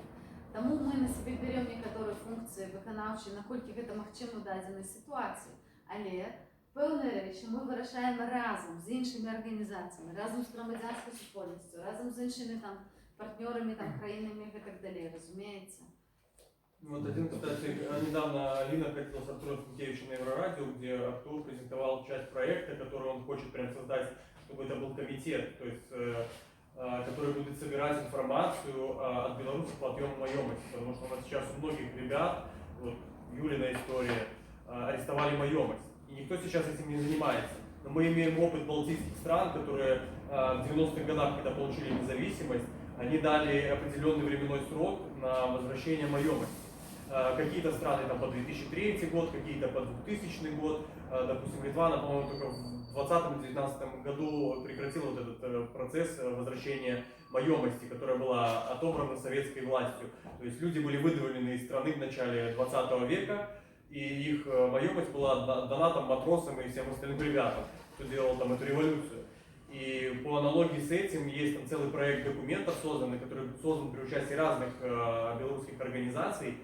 Тому ми на себе беремо некоторі функції виконавчі, наскільки це можливо в даденій ситуації. Але певні речі ми вирішаємо разом з іншими організаціями, разом з громадянською суспільністю, разом з іншими там партнерами, там країнами і так далі, розумієте? Вот один, кстати, недавно Алина ходила с Артуром Функевичем на Еврорадио, где Артур презентовал часть проекта, который он хочет прям создать, чтобы это был комитет, то есть, который будет собирать информацию от белорусов по отъему маемости, потому что у нас сейчас у многих ребят, вот Юлина история, арестовали маемость, и никто сейчас этим не занимается. Но мы имеем опыт балтийских стран, которые в 90-х годах, когда получили независимость, они дали определенный временной срок на возвращение маемости. Какие-то страны там по 2003 год, какие-то по 2000 год, допустим, Литва, она, по-моему, только в в 2020-2019 году прекратила вот этот процесс возвращения маемости, которая была отобрана советской властью. То есть люди были выдворены из страны в начале 20 века, и их маемость была дана матросам и всем остальным ребятам, кто делал там эту революцию. И по аналогии с этим есть там целый проект документов созданный, который создан при участии разных белорусских организаций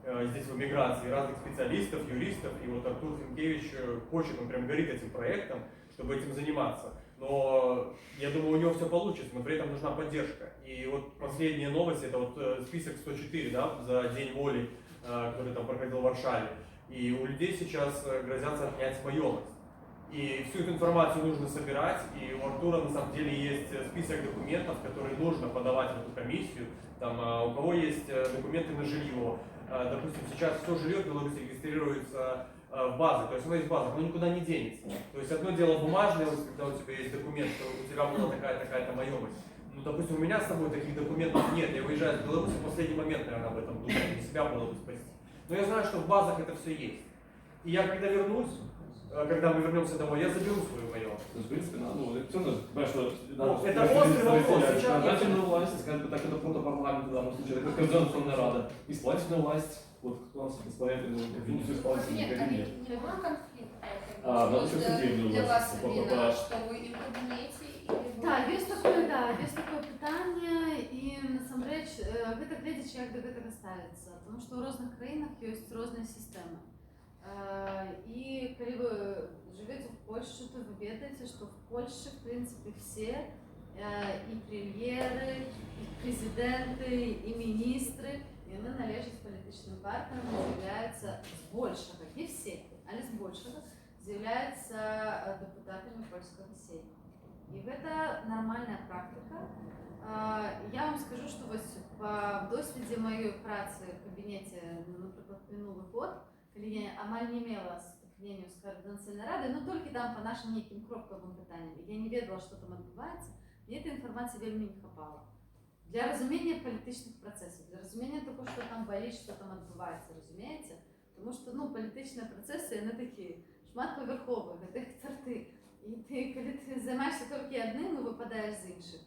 здесь в эмиграции, разных специалистов, юристов. И вот Артур Финкевич хочет, он прям горит этим проектом, чтобы этим заниматься. Но я думаю, у него все получится, но при этом нужна поддержка. И вот последняя новость, это вот список 104, да, за День воли, который там проходил в Варшаве. И у людей сейчас грозятся отнять маемость. И всю эту информацию нужно собирать, и у Артура на самом деле есть список документов, которые нужно подавать в эту комиссию. Там, у кого есть документы на жилье. Допустим, сейчас все жилье в Беларуси регистрируется в базы, то есть оно есть база, оно никуда не денется. То есть одно дело бумажное, когда у тебя есть документ, что у тебя была такая-то маемость. Ну, допустим, у меня с собой таких документов нет, я выезжаю из Беларуси в последний момент, наверное, об этом думаю, и себя было бы спасти. Но я знаю, что в базах это все есть. И я когда вернусь, когда мы вернемся домой, я заберу свою маемость. То есть, в принципе, все равно, понимаешь, что... Это острый вопрос. Законодательная власть, скажем так, это парламент в данном случае, это Конституционная Рада. Исполнительная власть, вот кто у нас исполнительный, функцию исполнительный кабинет. Нема конфликта? Надо все судебную Для вас, власть. Алина, что вы і в кабінеті, і в Так, есть такое питання, і насамрэч гэта гледзячы, як да гэтага ставіцца, тому што ў розных краінах ёсць розныя сістэмы. И когда вы живете в Польше, то вы ведаете, что в Польше, в принципе, все и премьеры, и президенты, и министры, и они належат политичным партиям, являются с большего, не все, а с большего, являются депутатами польского сейма. И это нормальная практика. Я вам скажу, что в досвіді моей працы в кабинете, например, минулый год, я амаль не мела стыкнення з координаційною радою, но тільки там по нашим неким кропковим питанням. Я не ведала, що там відбувається, і цієї інформації вельми не хапало. Для розуміння політичних процесів, для розуміння того, що там болить, що там відбувається, розумієте? Тому що, політичні процеси, вони такі шматповерхові, це їх торти. І ти, коли ти займаєшся тільки одним і випадаєш з інших,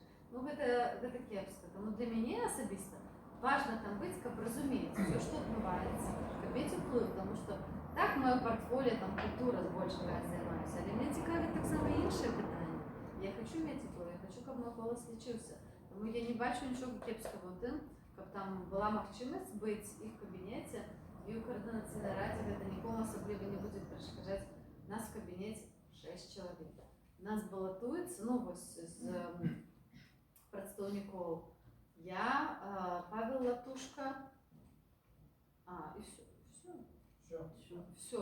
це кепсько. Тому для мене особисто важно там бути, як розуміти все, що відбувається. Иметь вплив, потому что так моє портфоліо, там культура більше раз займаюся, але мене цікавить так само інше питання. Я хочу мати вплив, я хочу, щоб мій голос лічився. Тому я не бачу нічого кепського в тим, щоб там була можливість бути і в кабінеті, і у координаційній раді, це нікому особливо не буде перешкоджати. У нас в кабінеті 6 чоловік. Нас балотується, з представників я, Павел Латушка, и все. Все.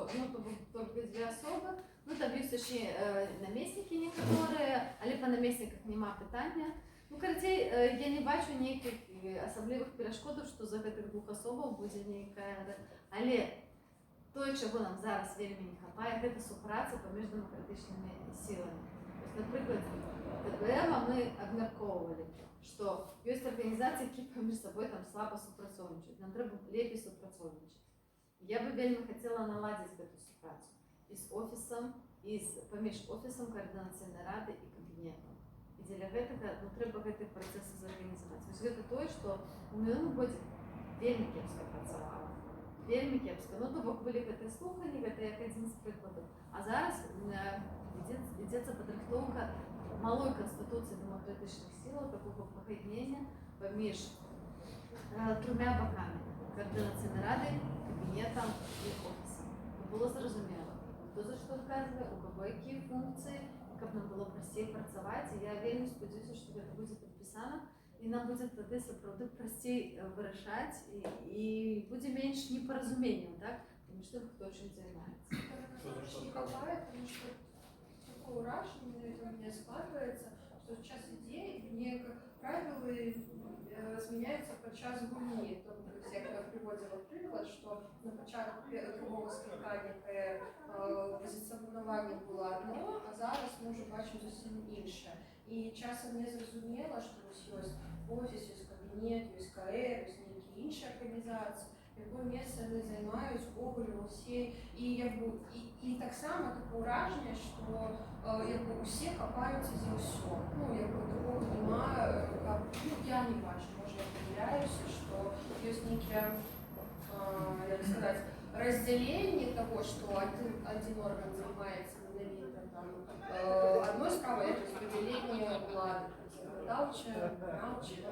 Только две особи. Там есть еще наместники некоторые, але по наместниках нема питання. Я не бачу ніяких особливих перешкодів, що за этих двох особов буде ніяка. Але то, чого нам зараз вельми не хапає, це співпраця поміж демократичними силами. Наприклад, ТБМ ми обмірковували, що є організації, які поміж собою там слабо співпрацюють. Нам треба ліпше співпрацювати. Я бы вельми хотела наладить эту співпрацю із офісом, поміж офісом координаційної ради і кабінетом. І для цього треба ці процеси зорганізувати. Тобто це те, що у минулому році вельми кепсько працювало. Вельми кепсько. Тобто були ці слухання, це як один з прикладів. А зараз ведеться підготовка малої конституції демократичних сил, такого поєднання поміж трьома боками. Координаційної ради, кабінетом і офісом. Було зрозуміло, хто за що вказує, у кого які функції, як нам було простіше працювати. Я вельми сподіваюся, що це буде підписано, і нам буде тоді справді простіше вирішати, і буде менше непорозуміння, так? Тому що хто чим займається. Не хватает, потому что такое вражение у меня складывается, что сейчас идеи, мне как правило, зміняються під час гульні. Тобто, як я приводила приклад, що на початку другого скликання позиціонування було одно, а зараз ми вже бачимо зовсім інше. І часом не зрозуміло, що ось є офіс, є кабінет, є КР, є які інші організації. якое месца яны займаюць увогуле ва ўсей і так само такое ўражанне, што усе капаюцца за ўсё. Такого няма, я не бачу, можа я памыляюся, што ёсць нейкія, як сказаць, разделение того, что один орган занимается менавіта одной справой, это распределение улады, законодаўчае, выканаўчае.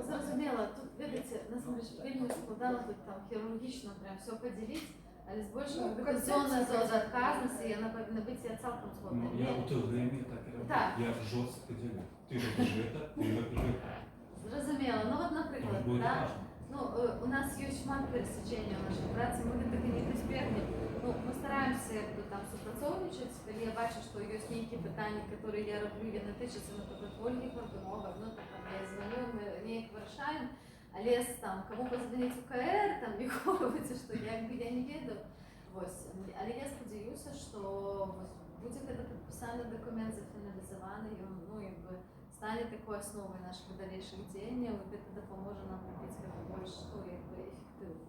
Зразумела, тут, ведаеце, насамрэч вельмі складана тут там хірургічна прям все подзяліць, але збольшага гэта зона адказнасці, яна павінна быць, я цалкам згодна. Я у ТГМ так і роблю. Я жорстко делю. Ты робиш гэта, ты робиш гэта. Зразумела. Ну вот, напрыклад, да? У нас есть шмат пересечения в нашей працы, мы гэта не прызбегнем. Мы стараемся там супрацоўнічаць, калі я бачу, што ёсць нейкія пытанні, которые я раблю, яны тычацца, напрыклад, Ольгі Горбунова, я звоню, мы неяк вырашаем, але там, кому позвонить у КР, там, виховывается, что я не ведаю. Але я спадзяюся, што будзе гэта падпісаны дакумент, зафіналізаваны, ён стане такой основой наших дальнейших дзеянняў, і гэта дапаможа нам рабіць гэта больш эффектыўна.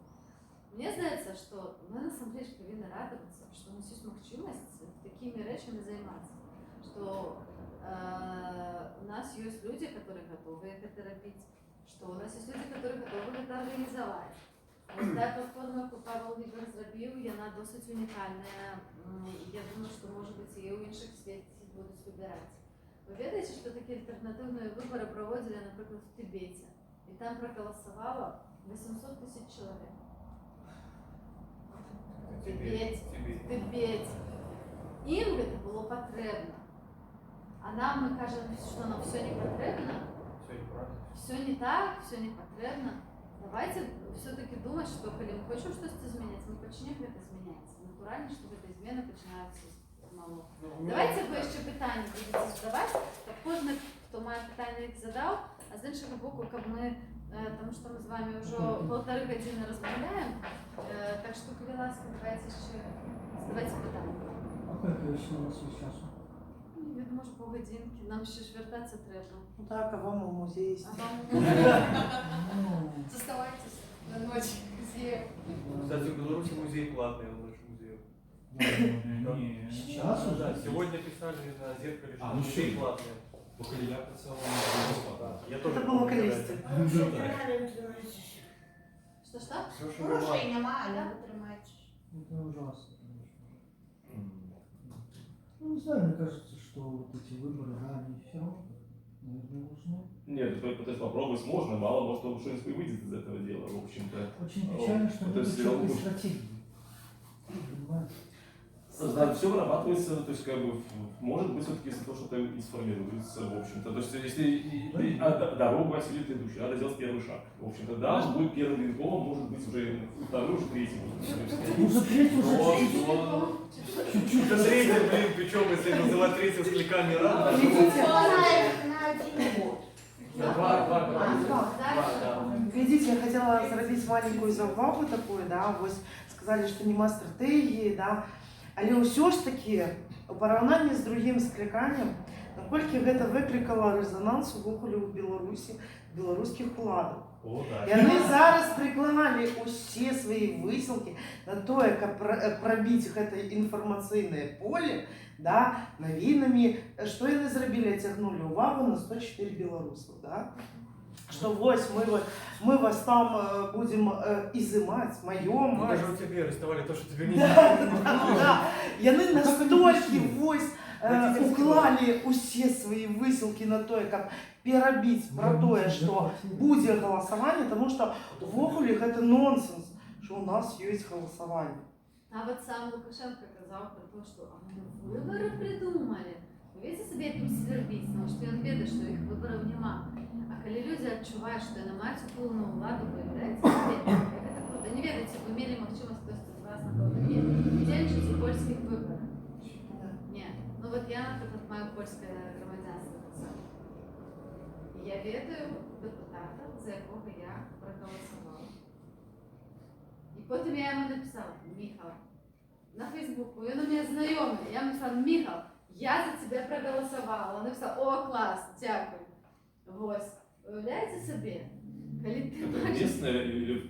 Мне здаецца, што мы насамрэч павінны радавацца, што у нас ёсць магчымасць такімі рэчамі займацца, што у нас ёсць людзі, которые готовы гэта рабіць, што у нас ёсць людзі, которые готовы гэта арганізаваць. Тая платформа, яку Павел Вібер зрабіў, яна досыць унікальная, і я думаю, што, можа быць, і ў іншых свеце будуць выбіраць. Вы ведаеце, што такія альтэрнатыўныя выбары праводзілі, напрыклад, в Тибете, і там проголосовало 800 000 человек. Тибет. Им гэта было патрэбна. А нам мы кажам, што нам все не патрэбна. Все не так, все не патрэбна. Давайте все-таки думать, что калі мы хочам штосьці змяняць, мы пачнем гэта змяняць. Натуральна, што гэта змены пачынаюцца з малого. Давайте вы яшчэ пытанні будете задаваць, каб кожны, хто мае пытанне, іх задаў, а з іншага боку, каб мы, тому што мы з вами ўжо 1,5 гадзіны размаўляем, так што, калі ласка, давайте яшчэ задавайце пытанні. А колькі яшчэ у нас ёсць часу? Я думаю, може погодинки, нам ще ж вертатися треба. Ну так, а вам у музеї. Заставайтесь на ночь музея. Кстати, в Беларуси музей платный, он наш музей. Сейчас уже? Сегодня писали на зеркале, что ну музей что? платный. Коли я працював на бесплатно. Я тоже Це було колись. Что? Грошей немає, але витримаєш. Это ужасно, конечно. Ну, не знаю, мне кажется, что вот эти выборы ранее все равно, наверное, нужны. Нет, то есть попробовать можно, мало, может, что-нибудь выйдет из этого дела, в общем-то. Очень печально, что нет четкой стратегии. Понимаете? Да, все вырабатывается, то есть, как бы, может быть, все-таки, если то что-то и сформируется, в общем-то. То есть, если дорогу осилит идущий, надо сделать первый шаг. В общем-то, да, будет первым винком, может быть, уже второй, уже третий. Уже третий, уже чуть-чуть. Третий, блин, причем, если называть третьим с кликами рано. На 1 год. Видите, я хотела зробити маленькую заувагу такую, да, вот сказали, что нема стратегії, да, але ўсё ж таки у параўнанні з другим скліканнем, наколькі гэта выклікала резонанс увогуле ў Беларусі, беларускіх уладаў. Яны зараз прыкладалі ўсе свае высілкі на тое, каб прабіць гэта інфармацыйнае поле, да, навінамі, што яны зрабілі, цягнулі увагу на 104 беларусаў, да? Что вось мы вас там будем изымать, моем. Даже у тебя арестовали то, что тебе не да. Яны настолькі вось уклали усе свои высылки на то, как перабіць про тое, что будзе голосование, потому что ввогуле гэта нонсенс, что у нас есть голосование. А вот сам Лукашенко казал про то, что выборы придумали. Вы видите себе, як ім свербіць, потому что ён ведае, что их выборов нема. А калі люди адчуваюць, што яны маюць уплыў на ўладу, выяўляецца себе, гэта круто. Не ведаеце, вы мелі магчымасць хтосьці з вас, напэўна, не удзельнічаць у польскіх выбарах? Не. Ну вот я, напрыклад, маю польскае грамадзянства таксама. Я ведаю депутата, за якога я прагаласавала. І потым я яму написала: Михал, на Фейсбуку, ён у меня знаёмы, я написала: Михал, я за тебя проголосовала. Он написал: о, класс, дякую. Вот. Уявляете себе? Коли ти Это бачиш, местное или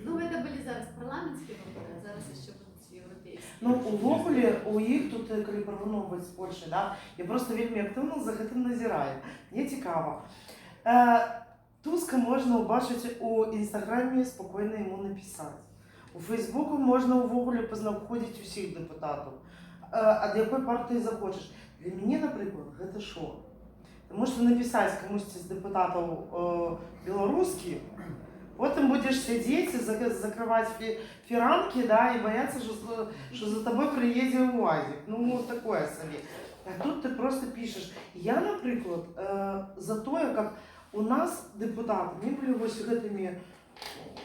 ну це були зараз парламентські вибори, а зараз ще будуть європейські. Ну, увогуле, у їх тут, коли порівнювати з Польщею, да, я просто вельми активно за гэтым назираю. Мені цікаво. Туска можна побачити у Інстаграмі, спокійно йому написати. У Фейсбуку можна увогуле познаходити усіх депутатів. А до якої партії захочеш. Для мене, наприклад, це що? Тому що написати комусь з депутатів білоруські, потім будеш сидіти, закривати фіранки, да, і боятися, що за тобою приїде УАЗик. Ну, вот такое собі. А тут ти просто пишеш. Я, наприклад, за то, як у нас депутаты не были ось гэтыми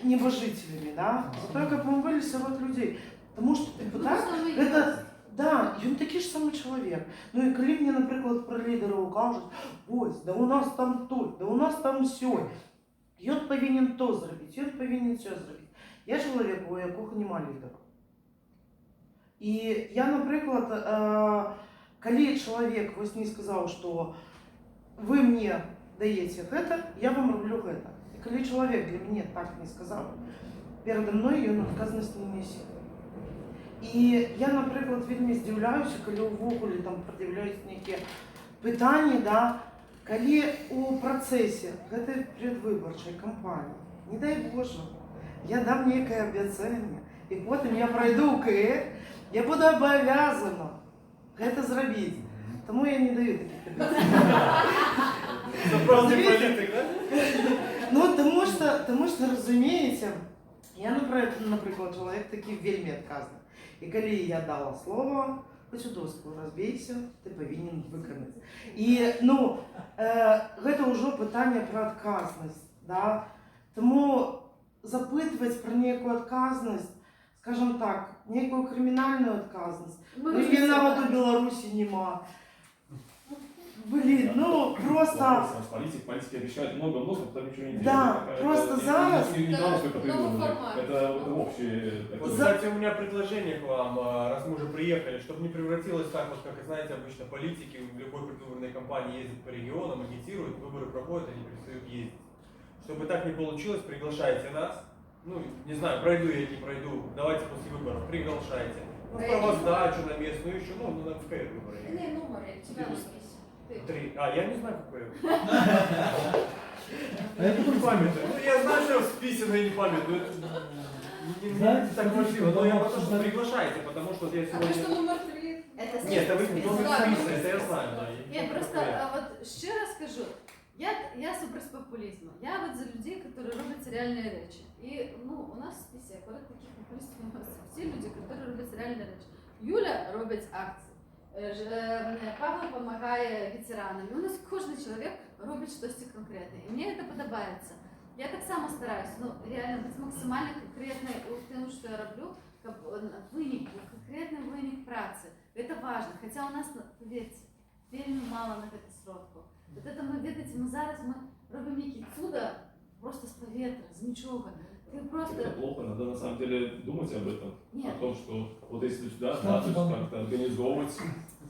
небожителями, да? За то, как мы были среди людей. Потому что депутат, это, да, он такий ж самий чоловік. Ну і коли мені, наприклад, про лідерів кажуть, ось, да у нас там то, да у нас там сьо, і от повинен то зробити, і от повинен все зробити. Я чоловік, у якого нема лідера. І я, наприклад, коли чоловік ось мені сказав, що ви мені даете это, я вам роблю это. И коли человек для меня так не сказал, передо мною ее відказність не несе. І я, наприклад, вельми здивляюся, коли увогуле там продивляюсь які питання, да, коли у процесі этой предвиборчої кампанії, не дай Боже, я дам некое обіцяння, і потім я пройду УКР, я буду обов'язана це зробити. Тому я не даю таких обіцянок. Заправный политик, да? Ну, тому що, розумієте, я, наприклад, чоловік такий вельми відказний. І коли я дала слово, хоч у доску розбійся, ти повинен виконати. І, ну, це вже питання про відказність, да? Тому запитувати про ніяку відказність, скажімо так, ніяку кримінальну відказність, ну, виноват у Білорусі нема. Блин, ну просто... Политики обещают много, потом ничего не делают. Да, просто зараз... Не надо, что это придумано. Это общее... Кстати, у меня предложение к вам, раз мы уже приехали, чтобы не превратилось так, вот как, знаете, обычно политики в любой предвыборной кампании ездят по регионам, агитируют, выборы проходят, они перестают ездить. Чтобы так не получилось, приглашайте нас. Ну, не знаю, пройду я, не пройду, давайте после выборов, приглашайте. Ну, в раздачу на местную еще, ну, на ФКР выборы. Не, номер, я тебя на списке. 3. А, я не знаю, какой. А я Не памятаю. Ну, я знаю, что я в списке, но я не памятаю. Не Знаете, так смотрите, важливо, но я потому просто что- приглашайте, потому что я А ты сегодня... что, номер 3? Это Нет, это вы не список. список, это я знаю, да. Я просто от ще раз скажу, я супер з популізму. Я от за людей, які роблять реальні речі. І ну, у нас в списі акурат таких популістів у нас всі люди, які роблять реальні речі. Юля робить акції. Павло допомагає ветеранам. І у нас кожен чоловік робить щось конкретне. І мені це подобається. Я так само стараюсь, ну, реально бути максимально конкретною у тому, що я роблю, виник, конкретний виник праці. Это важно. Хотя у нас, поверьте, вельми мало на это сродку. Вот это мы, видите, мы зараз робимо якісь чудо просто з повітря, з нічого. Ты просто... Это плохо, надо на самом деле думать об этом. Нет. О том, что вот если сюда, да, то есть как-то организовывать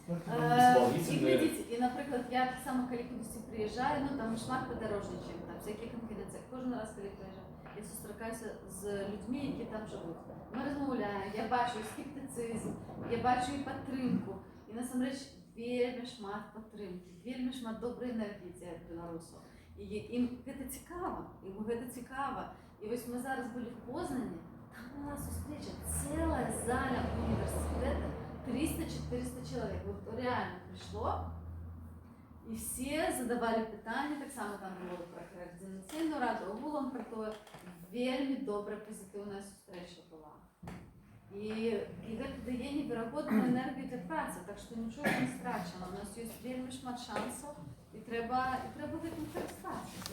І исполнительные... глядіть, і, наприклад, я так само, коли кудись приїжджаю, ну там шмат подорожничаем, там всякі конференції. Кожен раз, коли приїжджаю, я зустрікаюся з людьми, які там живуть. Ми розмовляємо, я бачу і скептицизм, я бачу і підтримку. І насамрэч вельми шмат підтримки, вельми шмат доброї енергії для білорусів. І їм це цікаво, їм це цікаво. І ось ми зараз були в Познані, там була зустріча, ціла зала університету, 300-400 человек. Вот реально пришло, и все задавали питання, так само там було про координаційну раду, огулом про то, вельми добра, позитивна зустріча була. І це дає невероятну енергію для праці, так що нічого не страчено. У нас є вельми шмат шансів, і треба цим користатися.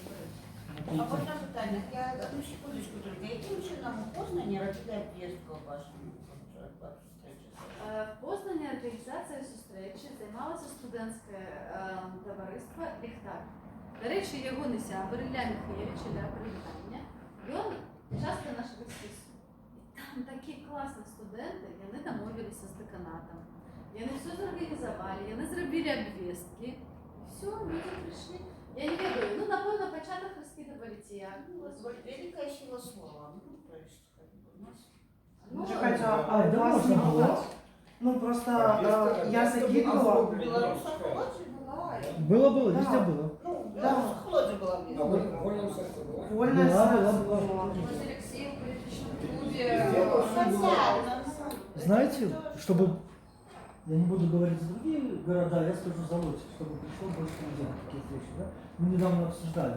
А можна питання? Я одну секундочку только. Яким чином у Познані розглядає повістку вашому зустрічі? В Познані організація зустрічі займалося студентське товариство «Ліхтар». До речі, його не сябр, Ілля Міхаєвич, Ілля, привітання. І він часто нашого списку. І там такі класні студенти, вони домовилися з деканатом. Вони все зорганізували, вони зробили обвістки. І все, люди прийшли. Я не ведаю, ну, напевно, початок розкидували ті, як. Велика сила слова. Ну, то есть, как бы, у нас... Ну, Хотя, А, да, у вас не можно было? было. Ну, просто Есть, я есть закидывала. такая Белорусская особенность. колодцы была. Было, Да. везде было. Ну, Да. белорусская колодцы была в А Литве. в вольном сердце была? Вольное Была, сердце была, было. Возле Алексея в политичном клубе. Везде Специально. Знаете, чтобы, я не буду говорить за другие города, я скажу за Лодзь, чтобы пришло больше людей на такие встречи, да? Мы недавно обсуждали.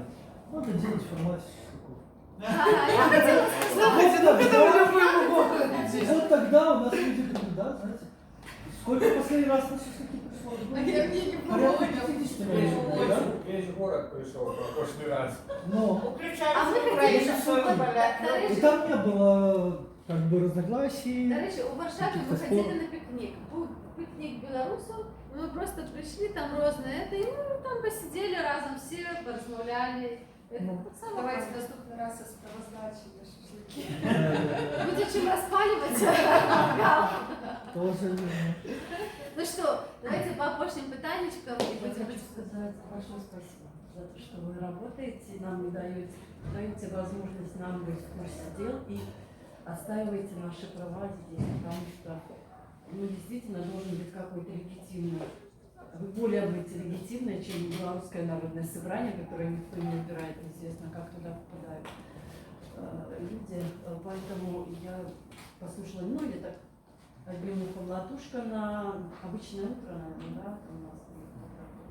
Надо делать в формате шашлыков. Я хотела сказать. Слушайте, ну это в любом городе. Вот тогда у нас люди говорят, да, знаете, сколько последний раз на шашлыки пришло? Я не Порядка помню. 50 наверное, да? Весь город пришел в прошлый раз. Но Включали А мы Украину хотели, свою чтобы... поляк. и там не было как бы разногласий. До речі, у Варшаві ми Каких-то ходили споров. на пикник. Був пикник білорусів, ми просто прийшли, там різне это, і ми там посидели разом всі, порозмовляли. Это Ну. так само Давайте классно. наступний раз із правоздачі на шашлики. Будет чем распаливать мангал. Тоже верно. Ну что, давайте по опошним питаннячкам и Я будем... хочу сказать большое спасибо за то, что вы работаете, нам не даете возможность нам быть в курсе дел и отстаиваете наши права здесь, потому что ну, действительно должен быть какой-то легитимный, вы более быть легитимной, чем Белорусское народное собрание, которое никто не выбирает, неизвестно, как туда попадают люди. Поэтому я послушала многие так одним ухом латушка на обычное утро, наверное, да,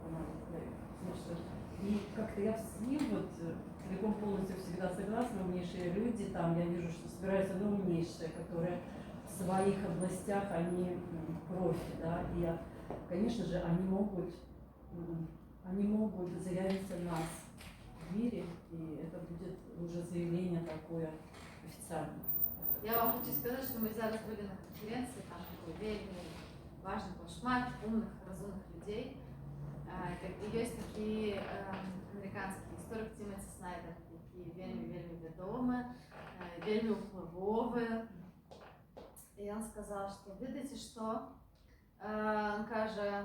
у нас значит, и как-то я с ним вот целиком полностью всегда согласна, умнейшие люди, там я вижу, что собираются ну, умнейшие, которые в своих областях, они профи, да, и конечно же, они могут заявить о нас в мире, и это будет уже заявление такое официальное. Я вам хочу сказать, что мы зараз были на конференции, там такой вельми важный был шмат умных, разумных людей. І есть такие американские историк Тимоти Снайдер, які вельми відомі, вельми впливові. І він сказав, що видите, що він каже,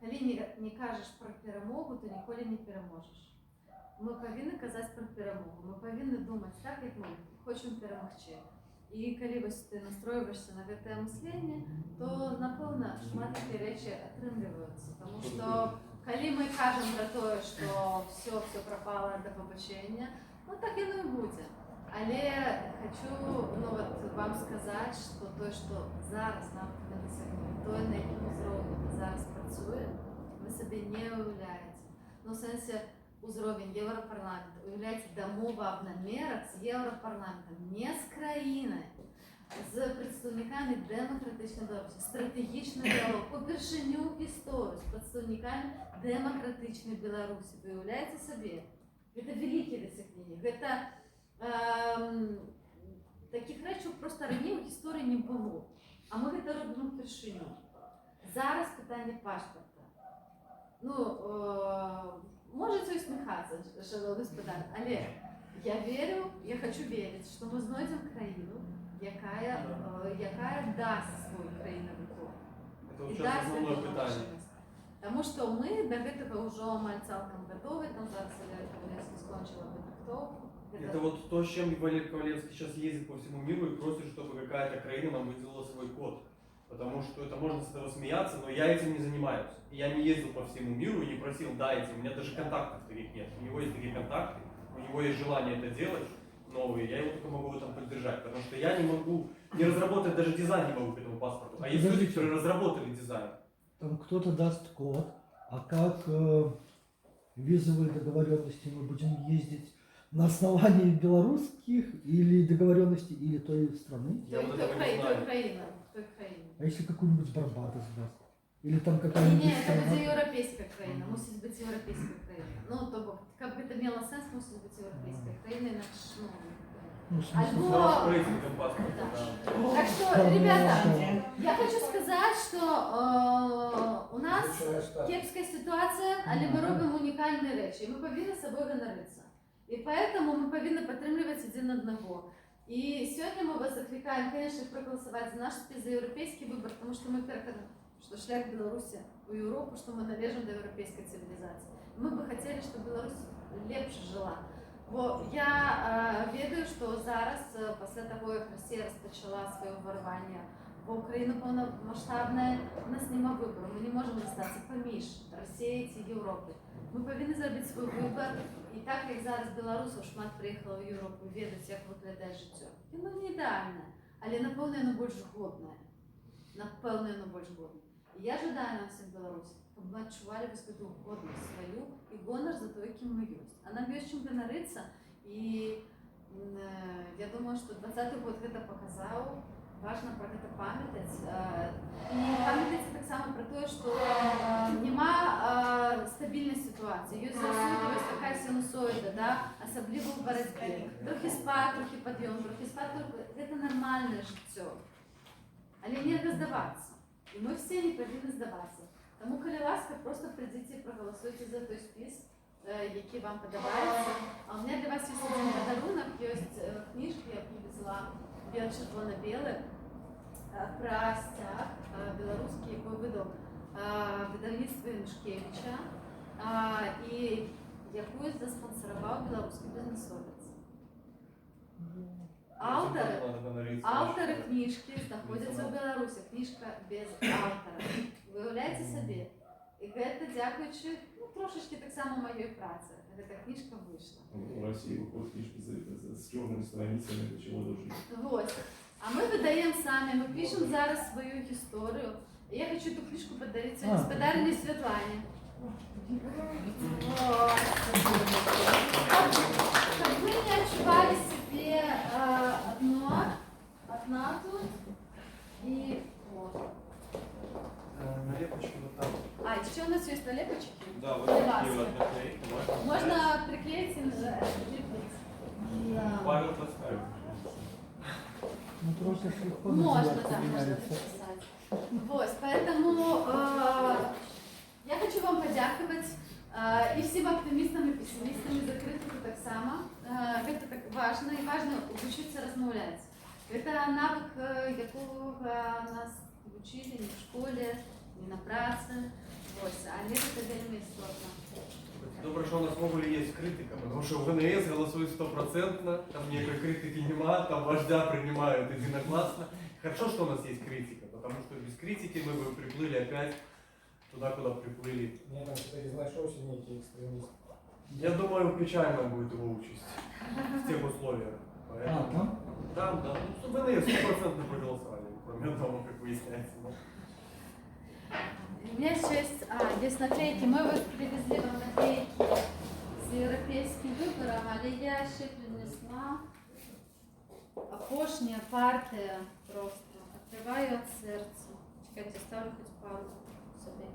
коли не кажеш про перемогу, то ніколи не переможеш. Ми повинні казати про перемогу, ми повинні думати так, як ми хочемо перемогти. І коли ось ти настроюєшся на це мислення, то напевно шмат такі речі отримуються. Тому що коли ми кажемо про те, що все пропало до побачення, ну так і не буде. Але хочу вам сказати, що те, що зараз нам не досягнути, то, на якому зровні ми зараз працюємо, ви собі не уявляєте. Ну, в сенсі, узровень Європарламенту, уявляєте, домова об намерах з Європарламентом, не з країною, з представниками демократичної Білорусі, стратегічний діалог, по-першому в історії, з представниками демократичної Білорусі. Ви уявляєте собі? Це велике досягнення. Це таких речей просто раніше в історії не було. А ми це робимо вперше. Зараз питання паспорта. Ну, можете усміхатися, шановний господар, але я вірю, я хочу вірити, що ми знайдемо країну, яка дасть свою країновий крок. Это І сейчас дасть основное эту питание. можливість. Тому що ми до цього вже майже цілком готові, там зараз Валерія Ковалевський скончила підготовку. Это вот то, с чем Валерий Ковалевский сейчас ездит по всему миру и просит, чтобы какая-то краина нам выделила свой код. Потому что это можно с этого смеяться, но я этим не занимаюсь. И я не ездил по всему миру и не просил, дайте, у меня даже контактов таких нет. У него есть такие контакты, у него есть желание это делать новые, я его только могу в этом поддержать. Потому что я не могу, не разработать даже дизайн не могу к этому паспорту. А есть люди, которые разработали дизайн. Там кто-то даст код, а как визовые договоренности мы будем ездить на основании белорусских или договоренностей, или той страны? Я вот этого не знаю. Украина. А если какой-нибудь Барбадос даст? Или там Ні, какая-нибудь це страна? буде європейська країна, мусить бути європейська країна. Ну, тобто, як би це мало сенс, мусить бути європейська країна, інакше, Ну, в смысле, Альбо... С рейтингом паспорта, да. Так что, ребята, я хочу сказать, что у нас кепская ситуация, але мы робим унікальні речі, і ми повинні собою ганоритися. І поэтому ми повинні підтримувати один одного. І сьогодні ми вас закликаємо, конечно, проголосувати за наш спецєвропейський вибор, тому що ми что шлях Беларуси у Европы, что мы належим до европейской цивилизации. Мы бы хотели, чтобы Беларусь лепше жила. Бо я ведаю, що зараз, після того, як Росія розпочала своє вторгнення в Україну повномасштабне, у нас нема вибору. Ми не можемо залишитися поміж Росією та Європою. Ми повинні зробити свій вибір. І так, як зараз білорусів шмат приїхало в Європу, ведуть, як виглядає життя. Воно не ідеальне, але напевно воно більш годне. Напевно, воно більш годне. І я жадаю нам всім Білорусі, щоб ми відчували високу годність свою і гонор за то, яким ми є. А нам є чим гоноритися. І я думаю, що 20-й год це показав. Важно про это памятать. И памятать так само про то, что нема стабильной ситуации. Есть засуд, есть такая синусоида, да, особливо в боротьбе. Трохи спад, трохи подъем, трохи спад, это нормальное життя. Але не здаватися. І ми всі не повинні здаватися. Тому, коли ласка, просто прийдіть і проголосуйте за той спис, який вам подобається. А у мене для вас є один подарунок, є книжка, я привезла. Червоно-біле про стяг білоруський, який видав видавництво Янушкевича і яку заспонсорував білоруський бізнесовець. Автори книжки знаходяться в Білорусі. Книжка без автора. Виявляєте собі. І це дякуючи трошечки так само моєї праці. Эта книжка вышла. В России выходят книжки с черными страницами, до чего дожить. Вот. А мы выдаем сами, мы пишем зараз свою историю. И я хочу эту книжку подарить своей господарине Светлане. Чтобы вы не отчували себе одна тут и вот. Налепочки вот там. А, еще у нас есть налепочки. Да, вот Для такие вас. вот наклейки. Можно приклеить и прикрепить. Да. Павел поставил. Ну просто легко Можно, называть, да, можно меняется. написать. Вот, поэтому я хочу вам подякувати і всім оптимістам і песимістам, і закритим так само. Це так важно, і важно вчитися розмовляти. Це навик, якого нас вчили не в школі, не на праці. Ось, але це вельми складно. Добре, що у нас в Моголі є критика, тому що в ВНС голосують 100%, там ніякої критики нема, там вождя приймають единогласно. Хорошо, что у нас есть критика, потому что без критики мы бы приплыли опять туда, куда приплыли. Мне там все-таки нашелся некий экстремист. Я думаю, печально будет его участь в тех условиях. Поэтому... Там? Да. Ну, ВНС 100% проголосовали, кроме одного, как выясняется. У меня еще есть наклейки. Мы вот привезли вам наклейки с европейским выбором, але я еще принесла опошняя партия просто. Открываю от сердца. Чекайте, ставлю хоть паузу собі.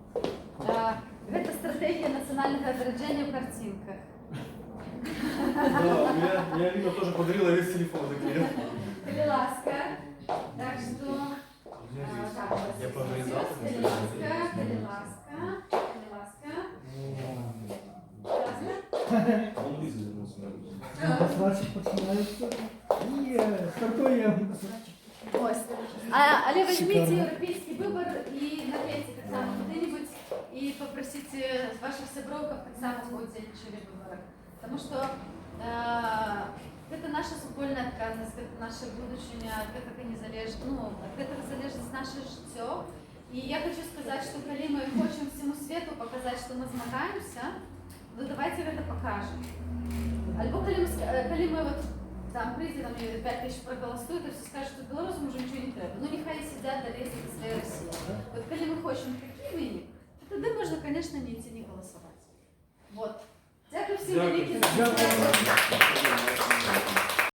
Это стратегия национального отражения в картинках. Да, я Алина тоже подарила весь телефон заклеил. Коли ласка. Так что... Я повырезал. Коли ласка. Он высадился на руки. Значит, починается. Стартуем. Ось. Але візьміть європейський вибір і наклейте так само куди-нибудь і попросіть ваших сябровків так само поучаствовать в виборах. Тому що это наша супольная отказность, это наше будущее, от этого не залежит, от этого залежит наше життя. І я хочу сказати, що коли ми хочемо всьому світу показати, що ми змагаємося, ну давайте це покажемо. Або коли ми от там прийде, там 5 тисяч проголосують, і всі скажуть, що білорусам вже нічого не треба. Ну нехай сидять до лісу до своєї Росії. От коли ми хочемо такі війни, то тоді можна, звісно, не йти не голосувати. Вот. Дякую всім великим.